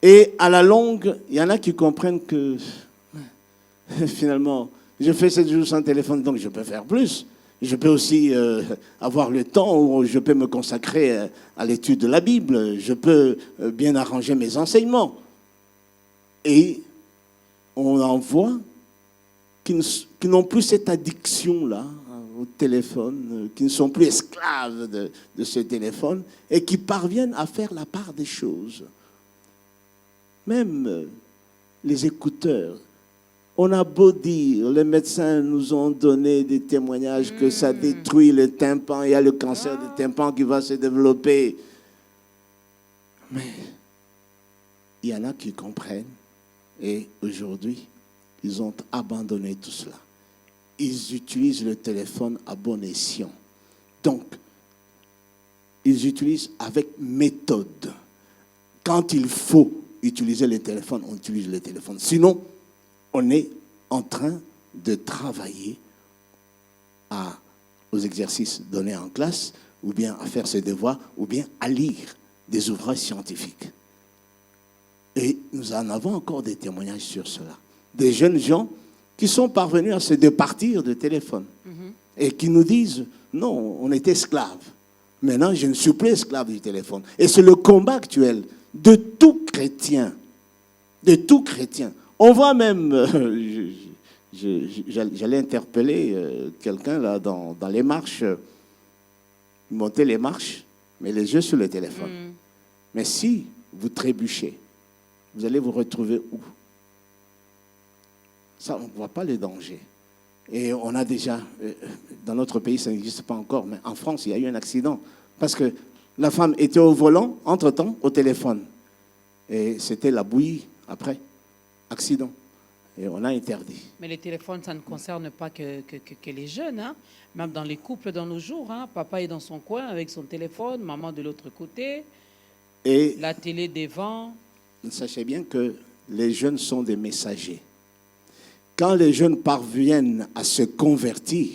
Speaker 3: Et à la longue, il y en a qui comprennent que finalement, je fais 7 jours sans téléphone, donc je peux faire plus. Je peux aussi avoir le temps où je peux me consacrer à l'étude de la Bible. Je peux bien arranger mes enseignements. Et on en voit qui n'ont plus cette addiction-là au téléphone, qui ne sont plus esclaves de ce téléphone et qui parviennent à faire la part des choses. Même les écouteurs. On a beau dire, les médecins nous ont donné des témoignages que ça détruit le tympan, il y a le cancer du tympan qui va se développer. Mais il y en a qui comprennent et aujourd'hui, ils ont abandonné tout cela. Ils utilisent le téléphone à bon escient. Donc, ils utilisent avec méthode. Quand il faut utiliser le téléphone, on utilise le téléphone. Sinon, on est en train de travailler aux exercices donnés en classe, ou bien à faire ses devoirs, ou bien à lire des ouvrages scientifiques. Et nous en avons encore des témoignages sur cela. Des jeunes gens qui sont parvenus à se départir de téléphone et qui nous disent, non, on est esclaves. Maintenant, je ne suis plus esclave du téléphone. Et c'est le combat actuel de tout chrétien. De tout chrétien. On voit même, j'allais interpeller quelqu'un là dans les marches, monter les marches, mais les yeux sur le téléphone. Mais si vous trébuchez, vous allez vous retrouver où? Ça, on ne voit pas les dangers. Et on a déjà, dans notre pays, ça n'existe pas encore, mais en France, il y a eu un accident. Parce que la femme était au volant, entre-temps, au téléphone. Et c'était la bouillie, après, accident. Et on a interdit.
Speaker 2: Mais les téléphones, ça ne concerne pas que les jeunes. Hein. Même dans les couples dans nos jours, hein. Papa est dans son coin avec son téléphone, maman de l'autre côté,
Speaker 3: Et
Speaker 2: la télé devant.
Speaker 3: sachez bien que les jeunes sont des messagers. Quand les jeunes parviennent à se convertir,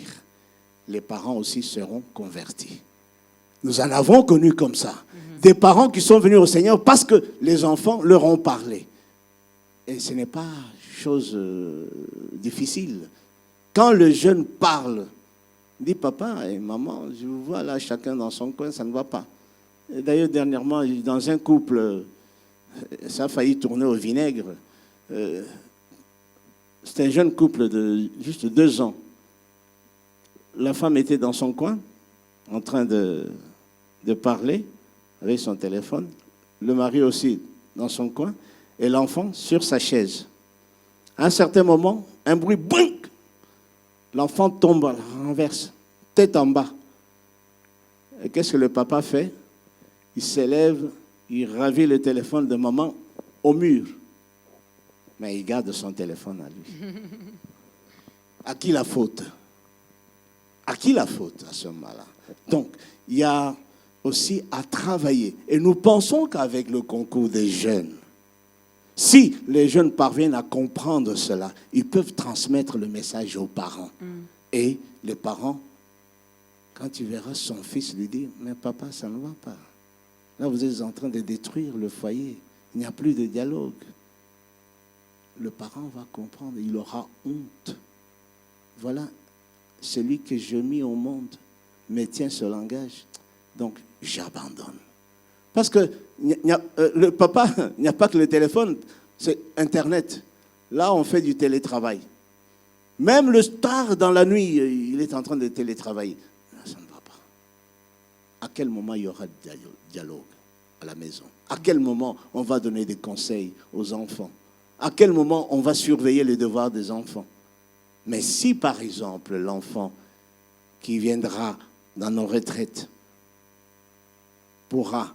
Speaker 3: les parents aussi seront convertis. Nous en avons connu comme ça. Des parents qui sont venus au Seigneur parce que les enfants leur ont parlé. Et ce n'est pas chose difficile. Quand le jeune parle, dit papa et maman, je vous vois là, chacun dans son coin, ça ne va pas. D'ailleurs, dernièrement, dans un couple, ça a failli tourner au vinaigre. C'était un jeune couple de juste 2 ans. La femme était dans son coin, en train de parler avec son téléphone. Le mari aussi dans son coin. Et l'enfant sur sa chaise. À un certain moment, un bruit, boink! L'enfant tombe, renverse, tête en bas. Et qu'est-ce que le papa fait? Il s'élève, il ravit le téléphone de maman au mur. Mais il garde son téléphone à lui. À qui la faute? À qui la faute à ce moment-là? Donc, il y a aussi à travailler. Et nous pensons qu'avec le concours des jeunes, si les jeunes parviennent à comprendre cela, ils peuvent transmettre le message aux parents. Et les parents, quand tu verras son fils lui dire, mais papa, ça ne va pas. Là, vous êtes en train de détruire le foyer. Il n'y a plus de dialogue. Le parent va comprendre, il aura honte. Voilà celui que je mis au monde me tient ce langage. Donc, j'abandonne. Parce que le papa, il n'y a pas que le téléphone, c'est Internet. Là, on fait du télétravail. Même le tard dans la nuit, il est en train de télétravailler. Ça ne va pas. À quel moment il y aura dialogue à la maison? À quel moment on va donner des conseils aux enfants? À quel moment on va surveiller les devoirs des enfants? Mais si, par exemple, l'enfant qui viendra dans nos retraites pourra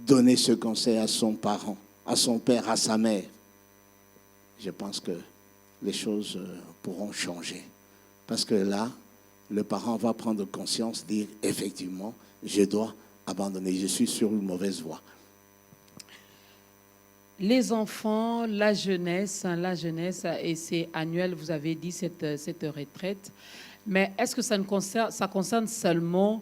Speaker 3: donner ce conseil à son parent, à son père, à sa mère, je pense que les choses pourront changer. Parce que là, le parent va prendre conscience, dire effectivement, je dois abandonner, je suis sur une mauvaise voie.
Speaker 2: Les enfants, la jeunesse, et c'est annuel, vous avez dit, cette retraite. Mais est-ce que ça concerne seulement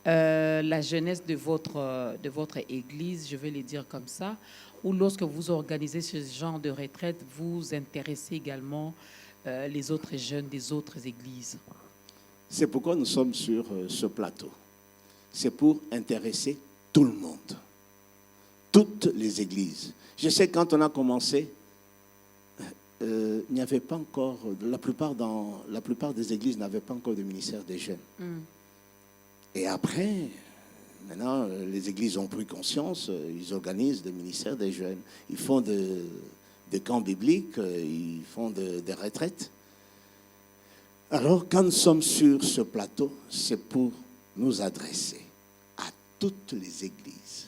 Speaker 2: la jeunesse de votre église, je vais le dire comme ça, ou lorsque vous organisez ce genre de retraite, vous intéressez également les autres jeunes des autres églises?
Speaker 3: C'est pourquoi nous sommes sur ce plateau. C'est pour intéresser tout le monde, toutes les églises. Je sais que quand on a commencé, il n'y avait pas encore, la plupart des églises n'avaient pas encore de ministère des jeunes. Et après, maintenant, les églises ont pris conscience, ils organisent des ministères des jeunes. Ils font des camps bibliques, ils font des retraites. Alors, quand nous sommes sur ce plateau, c'est pour nous adresser à toutes les églises,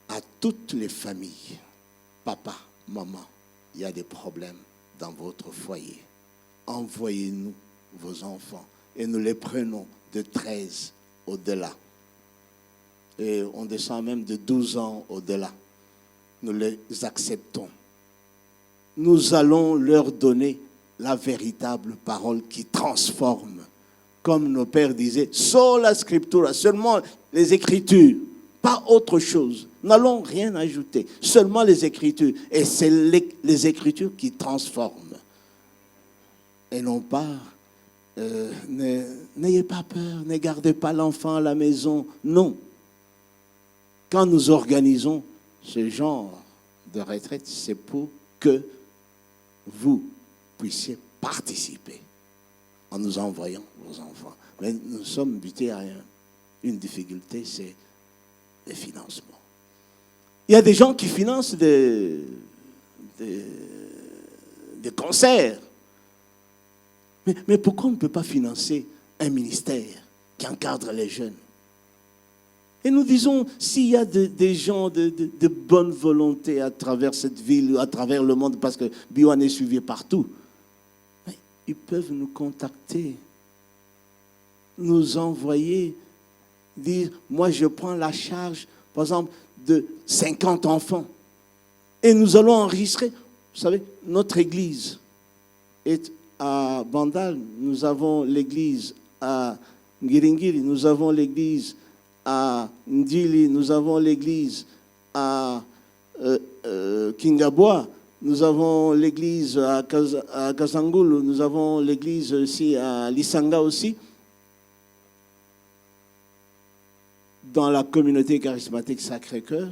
Speaker 3: à toutes les familles. Papa, maman, il y a des problèmes dans votre foyer. Envoyez-nous vos enfants et nous les prenons de 13 au-delà. Et on descend même de 12 ans au-delà. Nous les acceptons. Nous allons leur donner la véritable parole qui transforme. Comme nos pères disaient, sola scriptura, seulement les Écritures, pas autre chose. N'allons rien ajouter, seulement les Écritures. Et c'est les Écritures qui transforment. Et non pas, n'ayez pas peur, ne gardez pas l'enfant à la maison. Non. Quand nous organisons ce genre de retraite, c'est pour que vous puissiez participer en nous envoyant vos enfants. Mais nous sommes butés à une difficulté, c'est le financement. Il y a des gens qui financent des concerts. Mais pourquoi on ne peut pas financer un ministère qui encadre les jeunes? Et nous disons, s'il y a des gens de bonne volonté à travers cette ville, à travers le monde, parce que Biwan est suivi partout, ils peuvent nous contacter, nous envoyer, dire, moi je prends la charge, par exemple, de 50 enfants. Et nous allons enregistrer. Vous savez, notre église est à Bandal, nous avons l'église à Ngiringiri, nous avons l'église à Ndili, nous avons l'église à Kingabwa, nous avons l'église à Kasangulu, nous avons l'église aussi à Lisanga aussi. Dans la communauté charismatique Sacré-Cœur.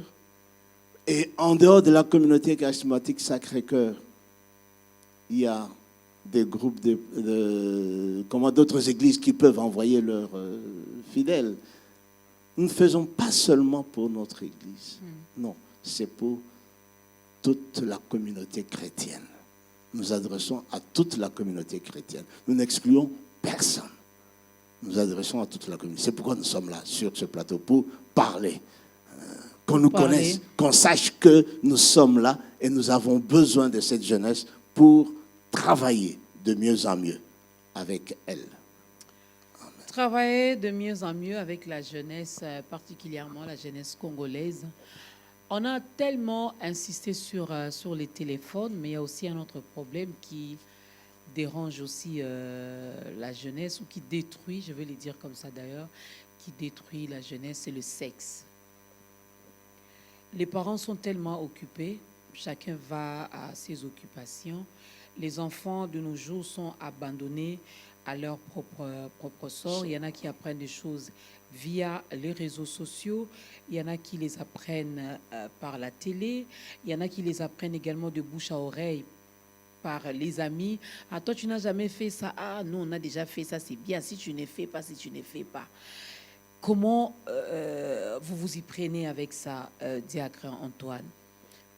Speaker 3: Et en dehors de la communauté charismatique Sacré-Cœur, il y a des groupes d'autres églises qui peuvent envoyer leurs fidèles. Nous ne faisons pas seulement pour notre église. Non, c'est pour toute la communauté chrétienne. Nous adressons à toute la communauté chrétienne. Nous n'excluons personne. Nous adressons à toute la communauté. C'est pourquoi nous sommes là, sur ce plateau, pour parler. Qu'on nous connaisse, qu'on sache que nous sommes là et nous avons besoin de cette jeunesse pour travailler de mieux en mieux avec elle. Amen.
Speaker 2: Travailler de mieux en mieux avec la jeunesse, particulièrement la jeunesse congolaise. On a tellement insisté sur les téléphones, mais il y a aussi un autre problème qui dérange aussi la jeunesse, ou qui détruit, je vais le dire comme ça d'ailleurs, qui détruit la jeunesse, c'est le sexe. Les parents sont tellement occupés, chacun va à ses occupations. Les enfants de nos jours sont abandonnés à leur propre sort. Il y en a qui apprennent des choses via les réseaux sociaux, il y en a qui les apprennent par la télé, il y en a qui les apprennent également de bouche à oreille par les amis. Ah, toi, tu n'as jamais fait ça. Ah, non, on a déjà fait ça, c'est bien. Si tu ne fais pas, si tu ne fais pas. Comment vous vous y prenez avec ça, diacre Antoine?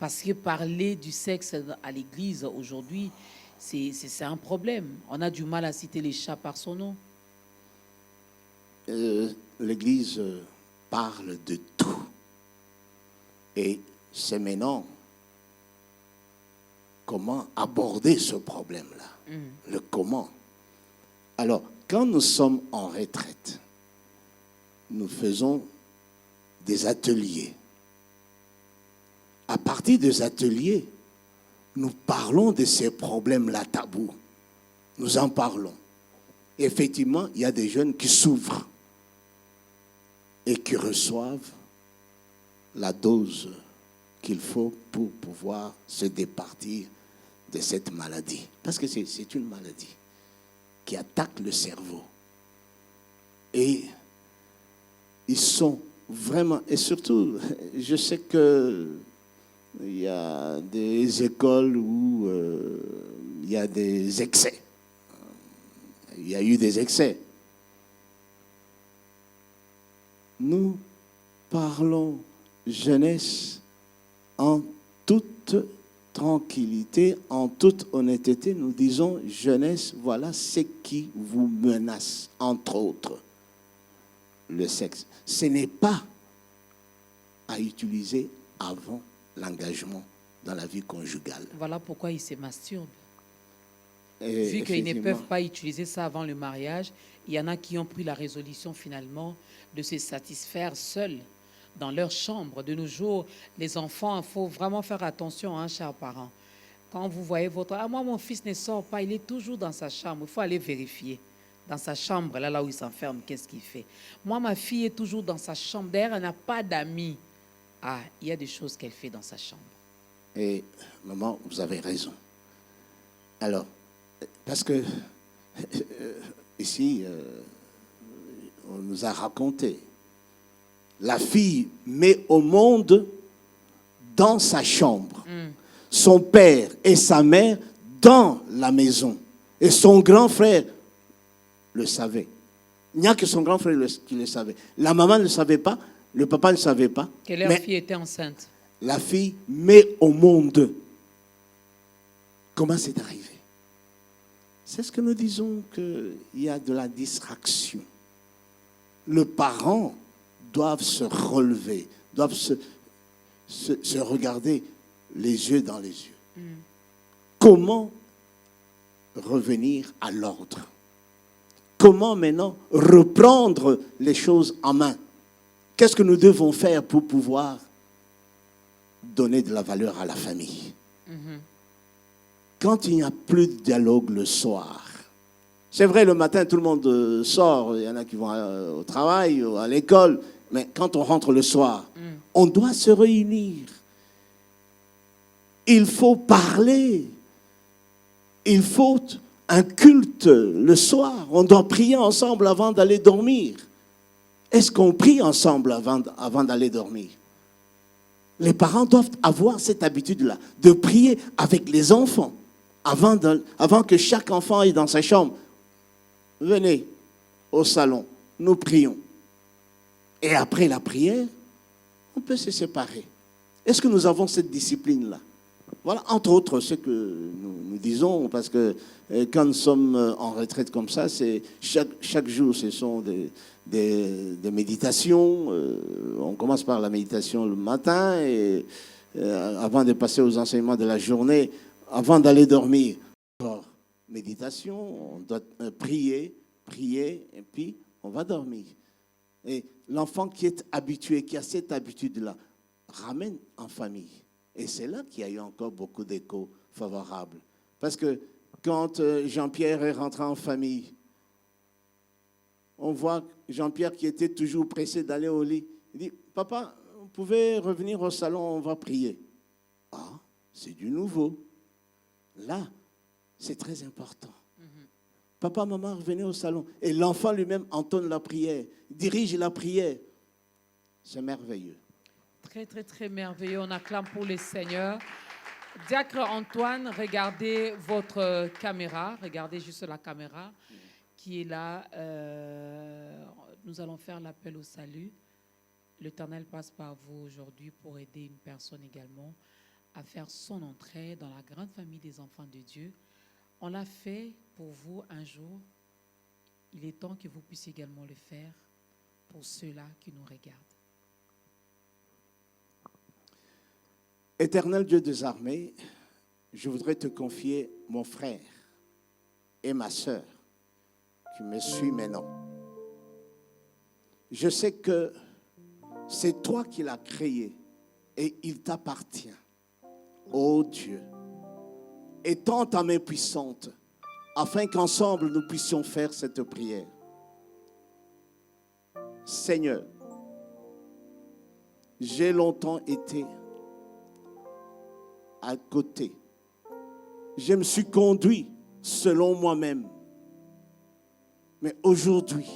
Speaker 2: Parce que parler du sexe à l'église aujourd'hui, c'est un problème. On a du mal à citer les chats par son nom.
Speaker 3: L'église parle de tout. Et c'est maintenant comment aborder ce problème-là. Le comment. Alors, quand nous sommes en retraite, nous faisons des ateliers. À partir des ateliers, nous parlons de ces problèmes-là tabous. Nous en parlons. Effectivement, il y a des jeunes qui s'ouvrent et qui reçoivent la dose qu'il faut pour pouvoir se départir de cette maladie. Parce que c'est une maladie qui attaque le cerveau. Et ils sont vraiment... Et surtout, je sais que il y a des écoles où il y a des excès. Il y a eu des excès. Nous parlons jeunesse en toute tranquillité, en toute honnêteté. Nous disons jeunesse, voilà ce qui vous menace, entre autres, le sexe. Ce n'est pas à utiliser avant l'engagement dans la vie conjugale.
Speaker 2: Voilà pourquoi ils se masturbent.
Speaker 3: Et
Speaker 2: vu qu'ils ne peuvent pas utiliser ça avant le mariage, il y en a qui ont pris la résolution finalement de se satisfaire seuls dans leur chambre. De nos jours, les enfants, il faut vraiment faire attention, hein, chers parents. Quand vous voyez votre... Ah, moi, mon fils ne sort pas, il est toujours dans sa chambre. Il faut aller vérifier. Dans sa chambre, là où il s'enferme, qu'est-ce qu'il fait? Moi, ma fille est toujours dans sa chambre. D'ailleurs, elle n'a pas d'amis. Ah, il y a des choses qu'elle fait dans sa chambre.
Speaker 3: Et, maman, vous avez raison. Alors, parce que ici, on nous a raconté, la fille met au monde dans sa chambre, son père et sa mère dans la maison, et son grand frère le savait. Il n'y a que son grand frère qui le savait. La maman ne le savait pas, le papa ne savait pas.
Speaker 2: Que leur fille était enceinte.
Speaker 3: la fille met au monde. Comment c'est arrivé? C'est ce que nous disons, qu'il y a de la distraction. Les parents doivent se relever, doivent se regarder les yeux dans les yeux. Comment revenir à l'ordre? Comment maintenant reprendre les choses en main? Qu'est-ce que nous devons faire pour pouvoir donner de la valeur à la famille? Quand il n'y a plus de dialogue le soir, c'est vrai, le matin, tout le monde sort, il y en a qui vont au travail ou à l'école, mais quand on rentre le soir, on doit se réunir. Il faut parler. Il faut un culte le soir. On doit prier ensemble avant d'aller dormir. Est-ce qu'on prie ensemble avant d'aller dormir? Les parents doivent avoir cette habitude-là, de prier avec les enfants avant que chaque enfant aille dans sa chambre. Venez au salon, nous prions. Et après la prière, on peut se séparer. Est-ce que nous avons cette discipline-là? Voilà, entre autres, ce que nous disons, parce que quand nous sommes en retraite comme ça, c'est chaque jour, ce sont des méditations. On commence par la méditation le matin, et avant de passer aux enseignements de la journée, avant d'aller dormir, méditation, on doit prier, et puis on va dormir. Et l'enfant qui est habitué, qui a cette habitude-là, ramène en famille. Et c'est là qu'il y a eu encore beaucoup d'échos favorables. Parce que quand Jean-Pierre est rentré en famille, on voit Jean-Pierre qui était toujours pressé d'aller au lit. Il dit, « Papa, vous pouvez revenir au salon, on va prier. » Ah, c'est du nouveau. Là, c'est très important. Papa, maman, revenez au salon. Et l'enfant lui-même entonne la prière, dirige la prière. C'est merveilleux.
Speaker 2: Très, très, très merveilleux. On acclame pour le Seigneur. Diacre Antoine, regardez votre caméra. Regardez juste la caméra qui est là. Nous allons faire l'appel au salut. L'Éternel passe par vous aujourd'hui pour aider une personne également à faire son entrée dans la grande famille des enfants de Dieu. On l'a fait pour vous un jour. Il est temps que vous puissiez également le faire pour ceux-là qui nous regardent.
Speaker 3: Éternel Dieu des armées, je voudrais te confier mon frère et ma sœur qui me suit maintenant. Je sais que c'est toi qui l'as créé et il t'appartient. Ô Dieu, étends ta main puissante afin qu'ensemble nous puissions faire cette prière. Seigneur, j'ai longtemps été à côté. Je me suis conduit selon moi-même. Mais aujourd'hui,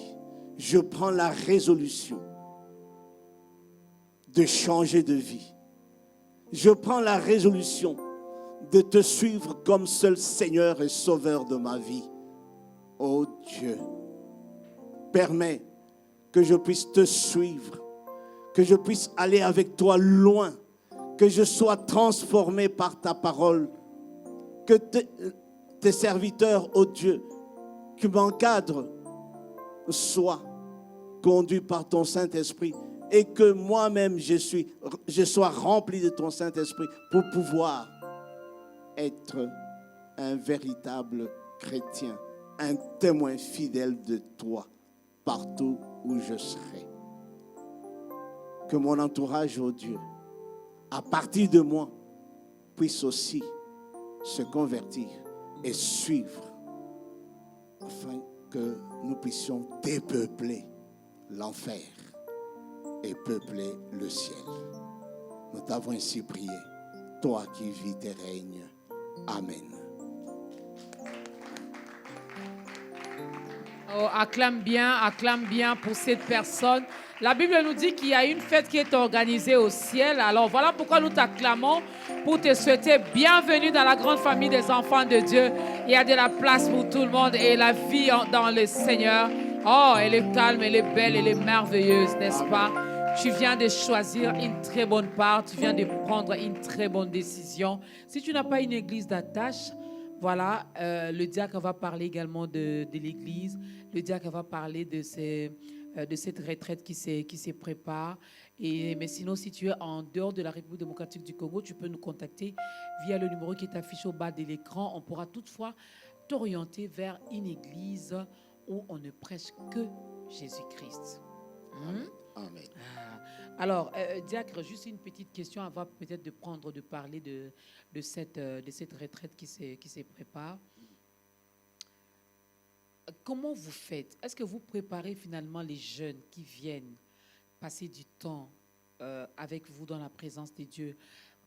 Speaker 3: je prends la résolution de changer de vie. Je prends la résolution de te suivre comme seul Seigneur et Sauveur de ma vie. Oh Dieu, permets que je puisse te suivre, que je puisse aller avec toi loin, que je sois transformé par ta parole, que tes serviteurs, oh Dieu, qui m'encadrent, soient conduits par ton Saint-Esprit et que moi-même je sois rempli de ton Saint-Esprit pour pouvoir être un véritable chrétien, un témoin fidèle de toi partout où je serai. Que mon entourage, oh Dieu, à partir de moi, puisse aussi se convertir et suivre afin que nous puissions dépeupler l'enfer et peupler le ciel. Nous t'avons ainsi prié, toi qui vis et règnes. Amen.
Speaker 2: Oh, acclame bien pour cette personne. La Bible nous dit qu'il y a une fête qui est organisée au ciel. Alors voilà pourquoi nous t'acclamons pour te souhaiter bienvenue dans la grande famille des enfants de Dieu. Il y a de la place pour tout le monde et la vie dans le Seigneur. Oh, elle est calme, elle est belle, elle est merveilleuse, n'est-ce pas? Tu viens de choisir une très bonne part, tu viens de prendre une très bonne décision. Si tu n'as pas une église d'attache, voilà, le diacre va parler également de l'église. Le diacre va parler de cette retraite qui se prépare. Mais sinon, si tu es en dehors de la République démocratique du Congo, tu peux nous contacter via le numéro qui est affiché au bas de l'écran. On pourra toutefois t'orienter vers une église où on ne prêche que Jésus-Christ.
Speaker 3: Amen.
Speaker 2: Alors, diacre, juste une petite question avant peut-être de parler de cette retraite qui se prépare. Comment vous faites? Est-ce que vous préparez finalement les jeunes qui viennent passer du temps avec vous dans la présence de Dieu?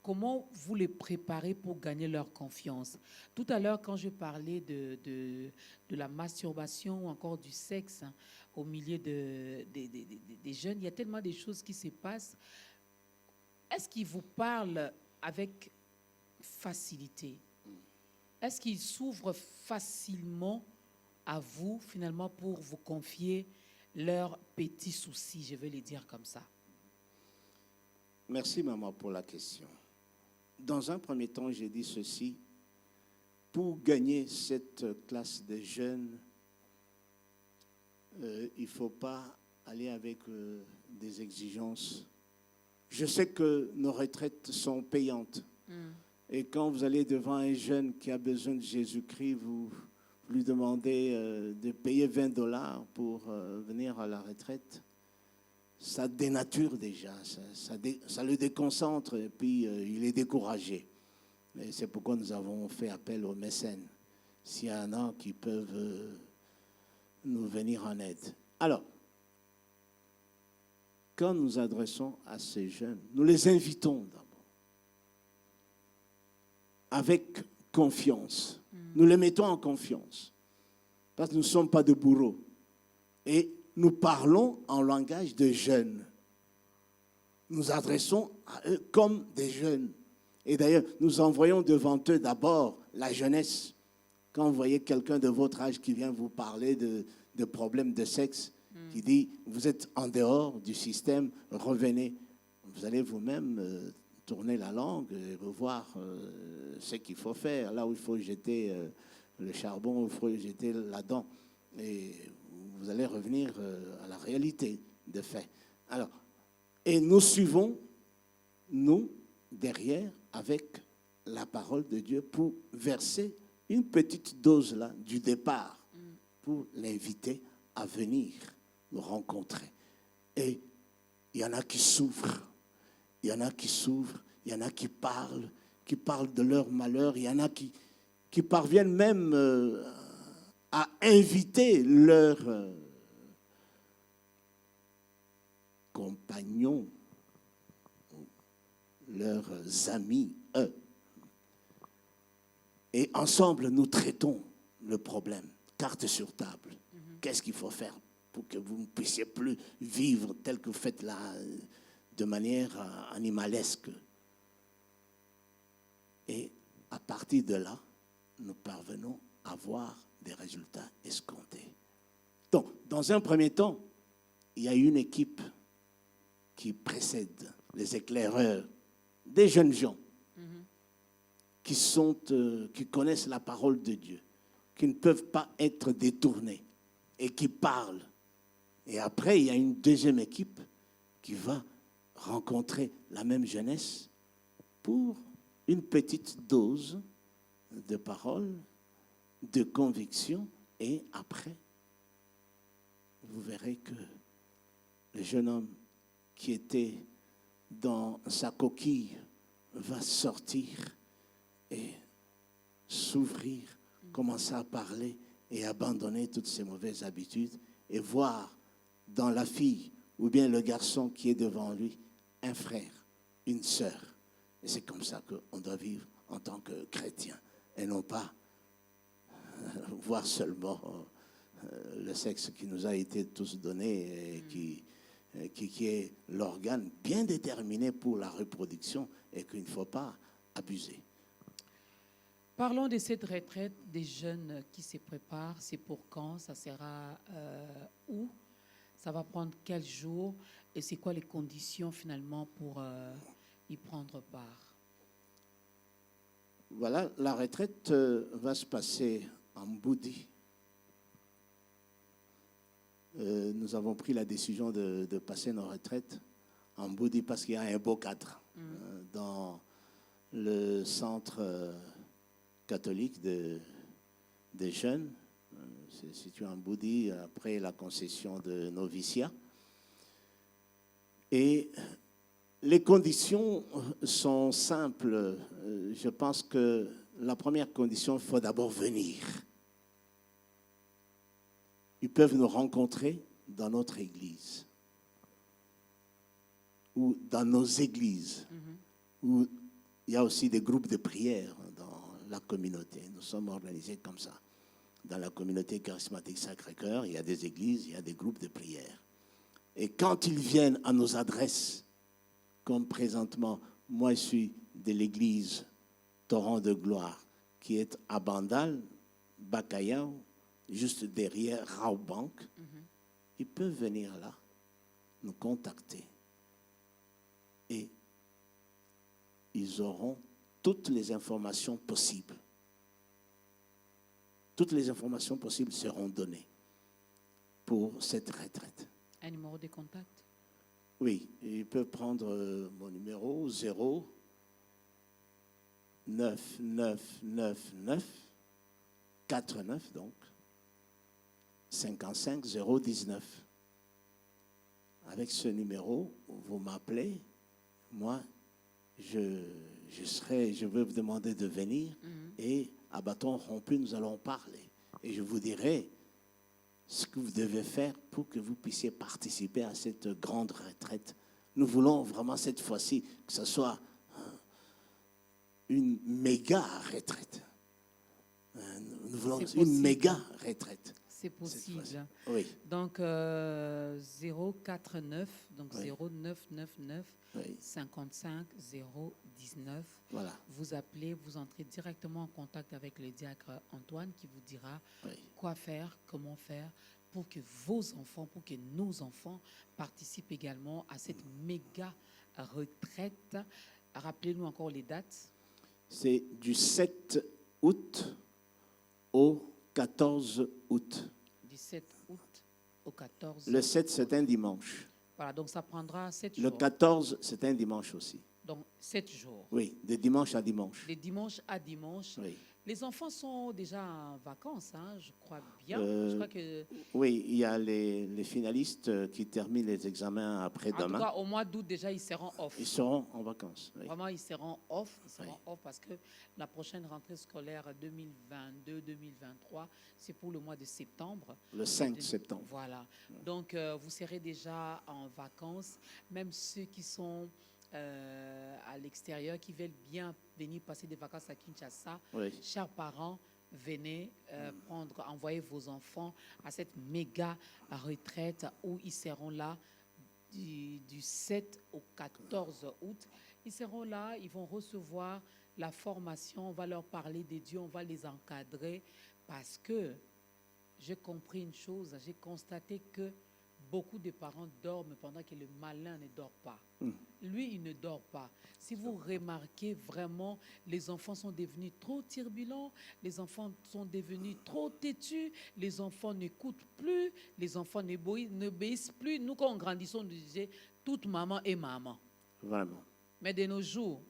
Speaker 2: Comment vous les préparez pour gagner leur confiance? Tout à l'heure, quand je parlais de la masturbation ou encore du sexe au milieu des jeunes, il y a tellement de choses qui se passent. Est-ce qu'ils vous parlent avec facilité? Est-ce qu'ils s'ouvrent facilement à vous, finalement, pour vous confier leurs petits soucis, je vais les dire comme ça?
Speaker 3: Merci, maman, pour la question. Dans un premier temps, j'ai dit ceci. Pour gagner cette classe de jeunes, il ne faut pas aller avec des exigences. Je sais que nos retraites sont payantes. Et quand vous allez devant un jeune qui a besoin de Jésus-Christ, vous lui demandez de payer $20 pour venir à la retraite. Ça dénature déjà, ça le déconcentre et puis il est découragé. Et c'est pourquoi nous avons fait appel aux mécènes, s'il y en a qui peuvent nous venir en aide. Alors, quand nous adressons à ces jeunes, nous les invitons d'abord, avec confiance. Nous les mettons en confiance, parce que nous ne sommes pas de bourreaux. Et nous parlons en langage de jeunes. Nous adressons à eux comme des jeunes. Et d'ailleurs, nous envoyons devant eux d'abord la jeunesse. Quand vous voyez quelqu'un de votre âge qui vient vous parler de problèmes de sexe, qui dit, vous êtes en dehors du système, revenez. Vous allez vous-même tourner la langue et voir ce qu'il faut faire, là où il faut jeter le charbon, où il faut jeter la dent. Et vous allez revenir à la réalité de fait. Alors, et nous suivons, nous, derrière, avec la parole de Dieu pour verser une petite dose là du départ pour l'inviter à venir nous rencontrer. Et il y en a qui souffrent, il y en a qui s'ouvrent, il y en a qui parlent de leur malheur, il y en a qui parviennent même à inviter leurs compagnons, leurs amis, eux. Et ensemble, nous traitons le problème, carte sur table. Qu'est-ce qu'il faut faire pour que vous ne puissiez plus vivre tel que vous faites là, de manière animalesque? Et à partir de là, nous parvenons à voir des résultats escomptés. Donc, dans un premier temps, il y a une équipe qui précède les éclaireurs, des jeunes gens qui connaissent la parole de Dieu, qui ne peuvent pas être détournés et qui parlent. Et après, il y a une deuxième équipe qui va rencontrer la même jeunesse pour une petite dose de parole, de conviction, et après, vous verrez que le jeune homme qui était dans sa coquille va sortir et s'ouvrir, commencer à parler et abandonner toutes ses mauvaises habitudes et voir dans la fille ou bien le garçon qui est devant lui un frère, une sœur. Et c'est comme ça qu'on doit vivre en tant que chrétien et non pas voir seulement le sexe qui nous a été tous donné et qui est l'organe bien déterminé pour la reproduction et qu'il ne faut pas abuser.
Speaker 2: Parlons de cette retraite des jeunes qui se préparent. C'est pour quand? Ça sera où? Ça va prendre quel jour et c'est quoi les conditions finalement pour y prendre part?
Speaker 3: Voilà, la retraite va se passer en Boudi. Nous avons pris la décision de passer nos retraites en Boudi parce qu'il y a un beau cadre dans le centre catholique des jeunes. C'est situé en Boudi, après la concession de noviciat. Et les conditions sont simples. Je pense que la première condition, il faut d'abord venir. Ils peuvent nous rencontrer dans notre église ou dans nos églises, où il y a aussi des groupes de prière dans la communauté. Nous sommes organisés comme ça. Dans la communauté charismatique Sacré-Cœur, il y a des églises, il y a des groupes de prière. Et quand ils viennent à nos adresses, comme présentement, moi je suis de l'église Torrent de Gloire, qui est à Bandal, Bacayao, juste derrière Raobank, ils peuvent venir là, nous contacter. Et ils auront toutes les informations possibles. Toutes les informations possibles seront données pour cette retraite.
Speaker 2: Un numéro de contact?
Speaker 3: Oui, il peut prendre mon numéro 0 9999 49 donc 55 019. Avec ce numéro, vous m'appelez, moi je vais vous demander de venir et à bâton rompu, nous allons parler. Et je vous dirai ce que vous devez faire pour que vous puissiez participer à cette grande retraite. Nous voulons vraiment cette fois-ci que ce soit une méga retraite. Nous voulons une méga retraite.
Speaker 2: C'est possible.
Speaker 3: Oui.
Speaker 2: Donc 049, donc
Speaker 3: Oui.
Speaker 2: 0999
Speaker 3: Oui.
Speaker 2: 55 019.
Speaker 3: Voilà.
Speaker 2: Vous appelez, vous entrez directement en contact avec le diacre Antoine qui vous dira
Speaker 3: Oui.
Speaker 2: quoi faire, comment faire pour que vos enfants, pour que nos enfants participent également à cette méga retraite. Rappelez-nous encore les dates.
Speaker 3: C'est du 7 août au 14 août.
Speaker 2: Du 7 août au 14.
Speaker 3: Le 7, c'est un dimanche.
Speaker 2: Voilà, donc ça prendra 7
Speaker 3: Le
Speaker 2: jours.
Speaker 3: 14, c'est un dimanche aussi.
Speaker 2: Donc 7 jours.
Speaker 3: Oui, de dimanche à dimanche.
Speaker 2: De dimanche à dimanche.
Speaker 3: Oui.
Speaker 2: Les enfants sont déjà en vacances, hein, je crois bien. Je
Speaker 3: Euh,
Speaker 2: crois que,
Speaker 3: Oui, il y a les finalistes qui terminent les examens
Speaker 2: en tout
Speaker 3: après-demain.
Speaker 2: cas, au mois d'août, déjà, ils seront off.
Speaker 3: Ils seront en vacances. Oui.
Speaker 2: Vraiment, ils seront off. Ils seront
Speaker 3: Oui.
Speaker 2: off parce que la prochaine rentrée scolaire 2022-2023, c'est pour le mois de septembre.
Speaker 3: Le 5 septembre.
Speaker 2: Voilà. Donc, vous serez déjà en vacances. Même ceux qui sont à l'extérieur, qui veulent bien venir passer des vacances à Kinshasa,
Speaker 3: Oui.
Speaker 2: chers parents, venez envoyer vos enfants à cette méga retraite où ils seront là du 7 au 14 août. Ils seront là, ils vont recevoir la formation, on va leur parler de Dieu, on va les encadrer parce que j'ai compris une chose, j'ai constaté que beaucoup de parents dorment pendant que le malin ne dort pas. Lui, il ne dort pas. Si vous remarquez vraiment, les enfants sont devenus trop turbulents, les enfants sont devenus trop têtus, les enfants n'écoutent plus, les enfants n'obéissent plus. Nous, quand on grandissait, on disait toute maman est maman.
Speaker 3: Vraiment.
Speaker 2: Mais de nos jours,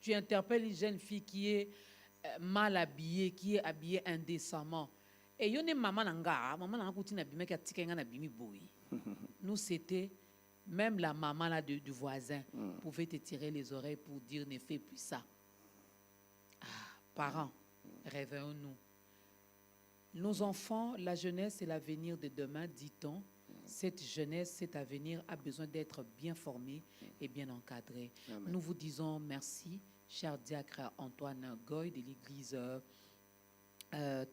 Speaker 2: tu interpelles une jeune fille qui est mal habillée, qui est habillée indécemment. Et il y a une maman qui a nous, c'était même la maman là, du voisin pouvait te tirer les oreilles pour dire ne fais plus ça. Ah, parents, réveillons-nous. Nos enfants, la jeunesse et l'avenir de demain, dit-on. Cette jeunesse, cet avenir a besoin d'être bien formé et bien encadré.
Speaker 3: Amen.
Speaker 2: Nous vous disons merci, cher diacre Antoine Goy de l'église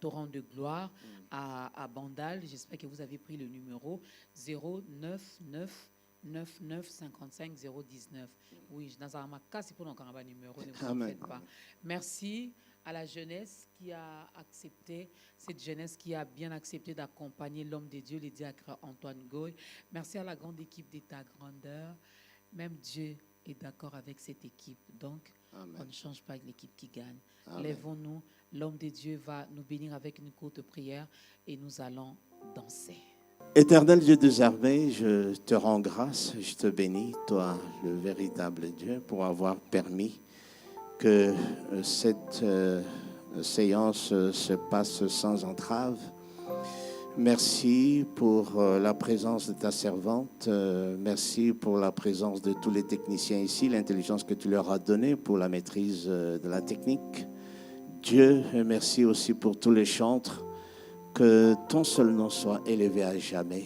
Speaker 2: Torrent de Gloire à Bandal. J'espère que vous avez pris le numéro 099 99 55 019. Oui, je n'ai pas de numéro, ne vous en
Speaker 3: Amen.
Speaker 2: faites pas. Merci à la jeunesse qui a accepté, cette jeunesse qui a bien accepté d'accompagner l'homme de Dieu, le diacre Antoine Goy. Merci à la grande équipe d'État Grandeur. Même Dieu est d'accord avec cette équipe. Donc,
Speaker 3: Amen.
Speaker 2: on ne change pas l'équipe qui gagne.
Speaker 3: Amen.
Speaker 2: Lèvons-nous. L'homme de Dieu va nous bénir avec une courte prière et nous allons danser.
Speaker 3: Éternel Dieu des armées, je te rends grâce, je te bénis, toi, le véritable Dieu, pour avoir permis que cette séance se passe sans entrave. Merci pour la présence de ta servante. Merci pour la présence de tous les techniciens ici, l'intelligence que tu leur as donnée pour la maîtrise de la technique. Dieu, merci aussi pour tous les chantres. Que ton seul nom soit élevé à jamais.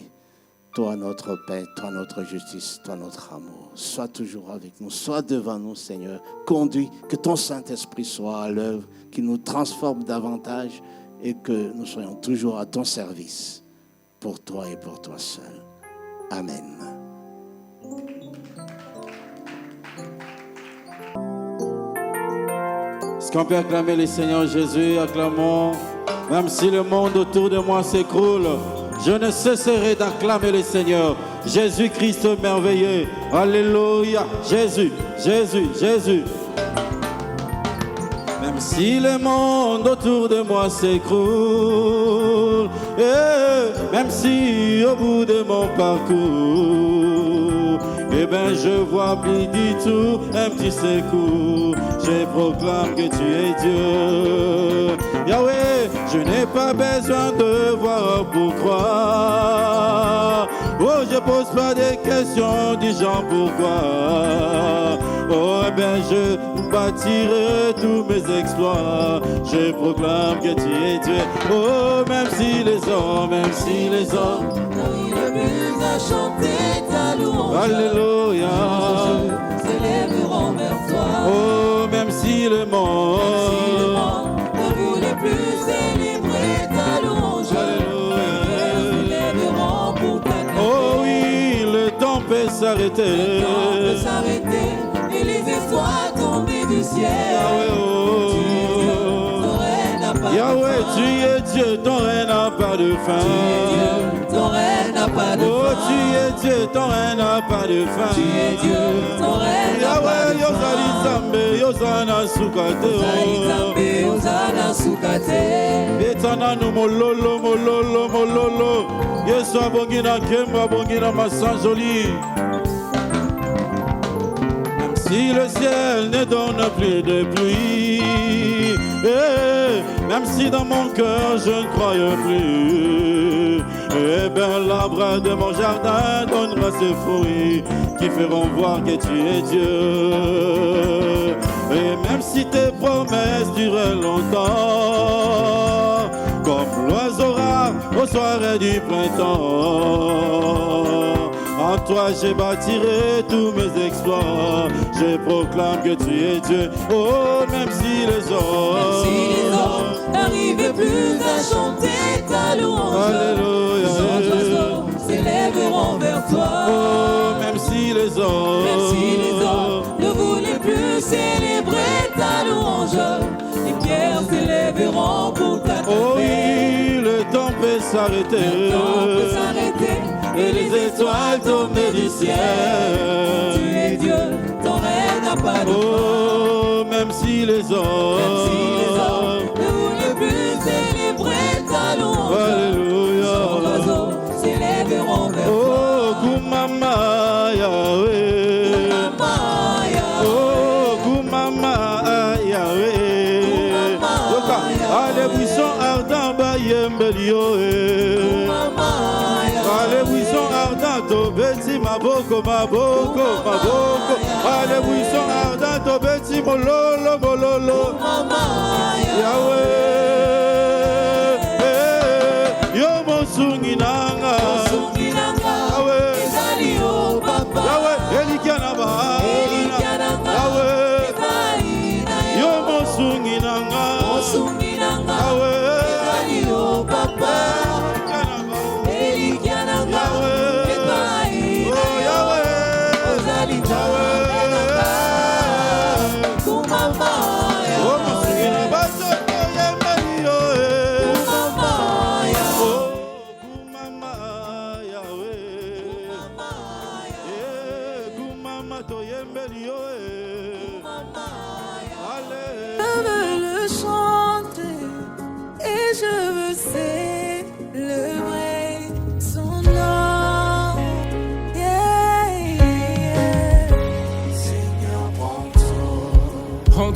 Speaker 3: Toi, notre paix, toi, notre justice, toi, notre amour. Sois toujours avec nous, sois devant nous, Seigneur. Conduis, que ton Saint-Esprit soit à l'œuvre, qu'il nous transforme davantage et que nous soyons toujours à ton service, pour toi et pour toi seul. Amen.
Speaker 4: Est-ce qu'on peut acclamer le Seigneur Jésus? Acclamons. Même si le monde autour de moi s'écroule, je ne cesserai d'acclamer le Seigneur. Jésus-Christ merveilleux. Alléluia. Jésus, Jésus, Jésus. Même si le monde autour de moi s'écroule, même si au bout de mon parcours, eh bien je vois plus du tout un petit secours. Je proclame que tu es Dieu. Yahweh, je n'ai pas besoin de voir pour croire. Oh, je pose pas des questions du genre pourquoi. Oh, eh bien je bâtirai tous mes exploits. Je proclame que tu es Dieu. Oh, même si les hommes
Speaker 6: n'arrivent plus à chanter ta louange.
Speaker 4: Alléluia.
Speaker 6: S'élèveront vers toi.
Speaker 4: Oh, même si le monde
Speaker 6: ne voulait plus célébrer ta louange. S'élèveront pour ta gloire.
Speaker 4: oh oui, le temps peut s'arrêter.
Speaker 6: Le temps peut s'arrêter et les étoiles tomber du ciel.
Speaker 4: Yahweh, tu es Dieu, ton règne n'a pas de fin.
Speaker 6: Ton règne n'a pas de fin.
Speaker 4: Oh, tu es Dieu, ton règne n'a pas de fin.
Speaker 6: Tu es Dieu, ton règne n'a pas de fin.
Speaker 4: Yozali Zambe, Yozana Sukate.
Speaker 6: Yozali Zambe, Yozana Sukate.
Speaker 4: Betana no mololo, mololo, mololo. Yesu abongina kemba, abongina masanjoli. Même si le ciel ne donne plus de pluie, même si dans mon cœur je ne croyais plus, eh bien l'arbre de mon jardin donnera ses fruits qui feront voir que tu es Dieu. Et même si tes promesses durent longtemps, comme l'oiseau rare au soir du printemps, en toi je bâtirai tous mes exploits. Je proclame que tu es Dieu. Oh, même si les hommes
Speaker 6: n'arrivent plus à chanter ta louange.
Speaker 4: Alléluia.
Speaker 6: Les oiseaux s'élèveront vers toi.
Speaker 4: Oh, même si les hommes
Speaker 6: ne voulaient plus célébrer ta louange, les pierres s'élèveront pour ta gloire.
Speaker 4: oh oui, le temps peut s'arrêter.
Speaker 6: Le temps peut s'arrêter
Speaker 4: et les étoiles tomber du ciel.
Speaker 6: Tu es Dieu, ton règne n'a pas de fin.
Speaker 4: Oh, même si les hommes
Speaker 6: ne voulaient plus célébrer ta louange.
Speaker 4: Alléluia.
Speaker 6: Les oiseaux s'élèveront vers toi.
Speaker 4: Oh, Kumama Yahweh. Oh, Kumama Yahweh. Allez, buisson ardent, bayembelio. Allez, buisson ardent, tobeti maboko, maboko, maboko. Allez, buisson ardent, tobeti mololo, mololo. Yahweh, yo monsungi nanga. Yahweh, Yahweh, elikiana bahana. Yahweh, yo monsungi nanga. Yahweh, Yahweh,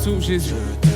Speaker 7: tout, Jésus.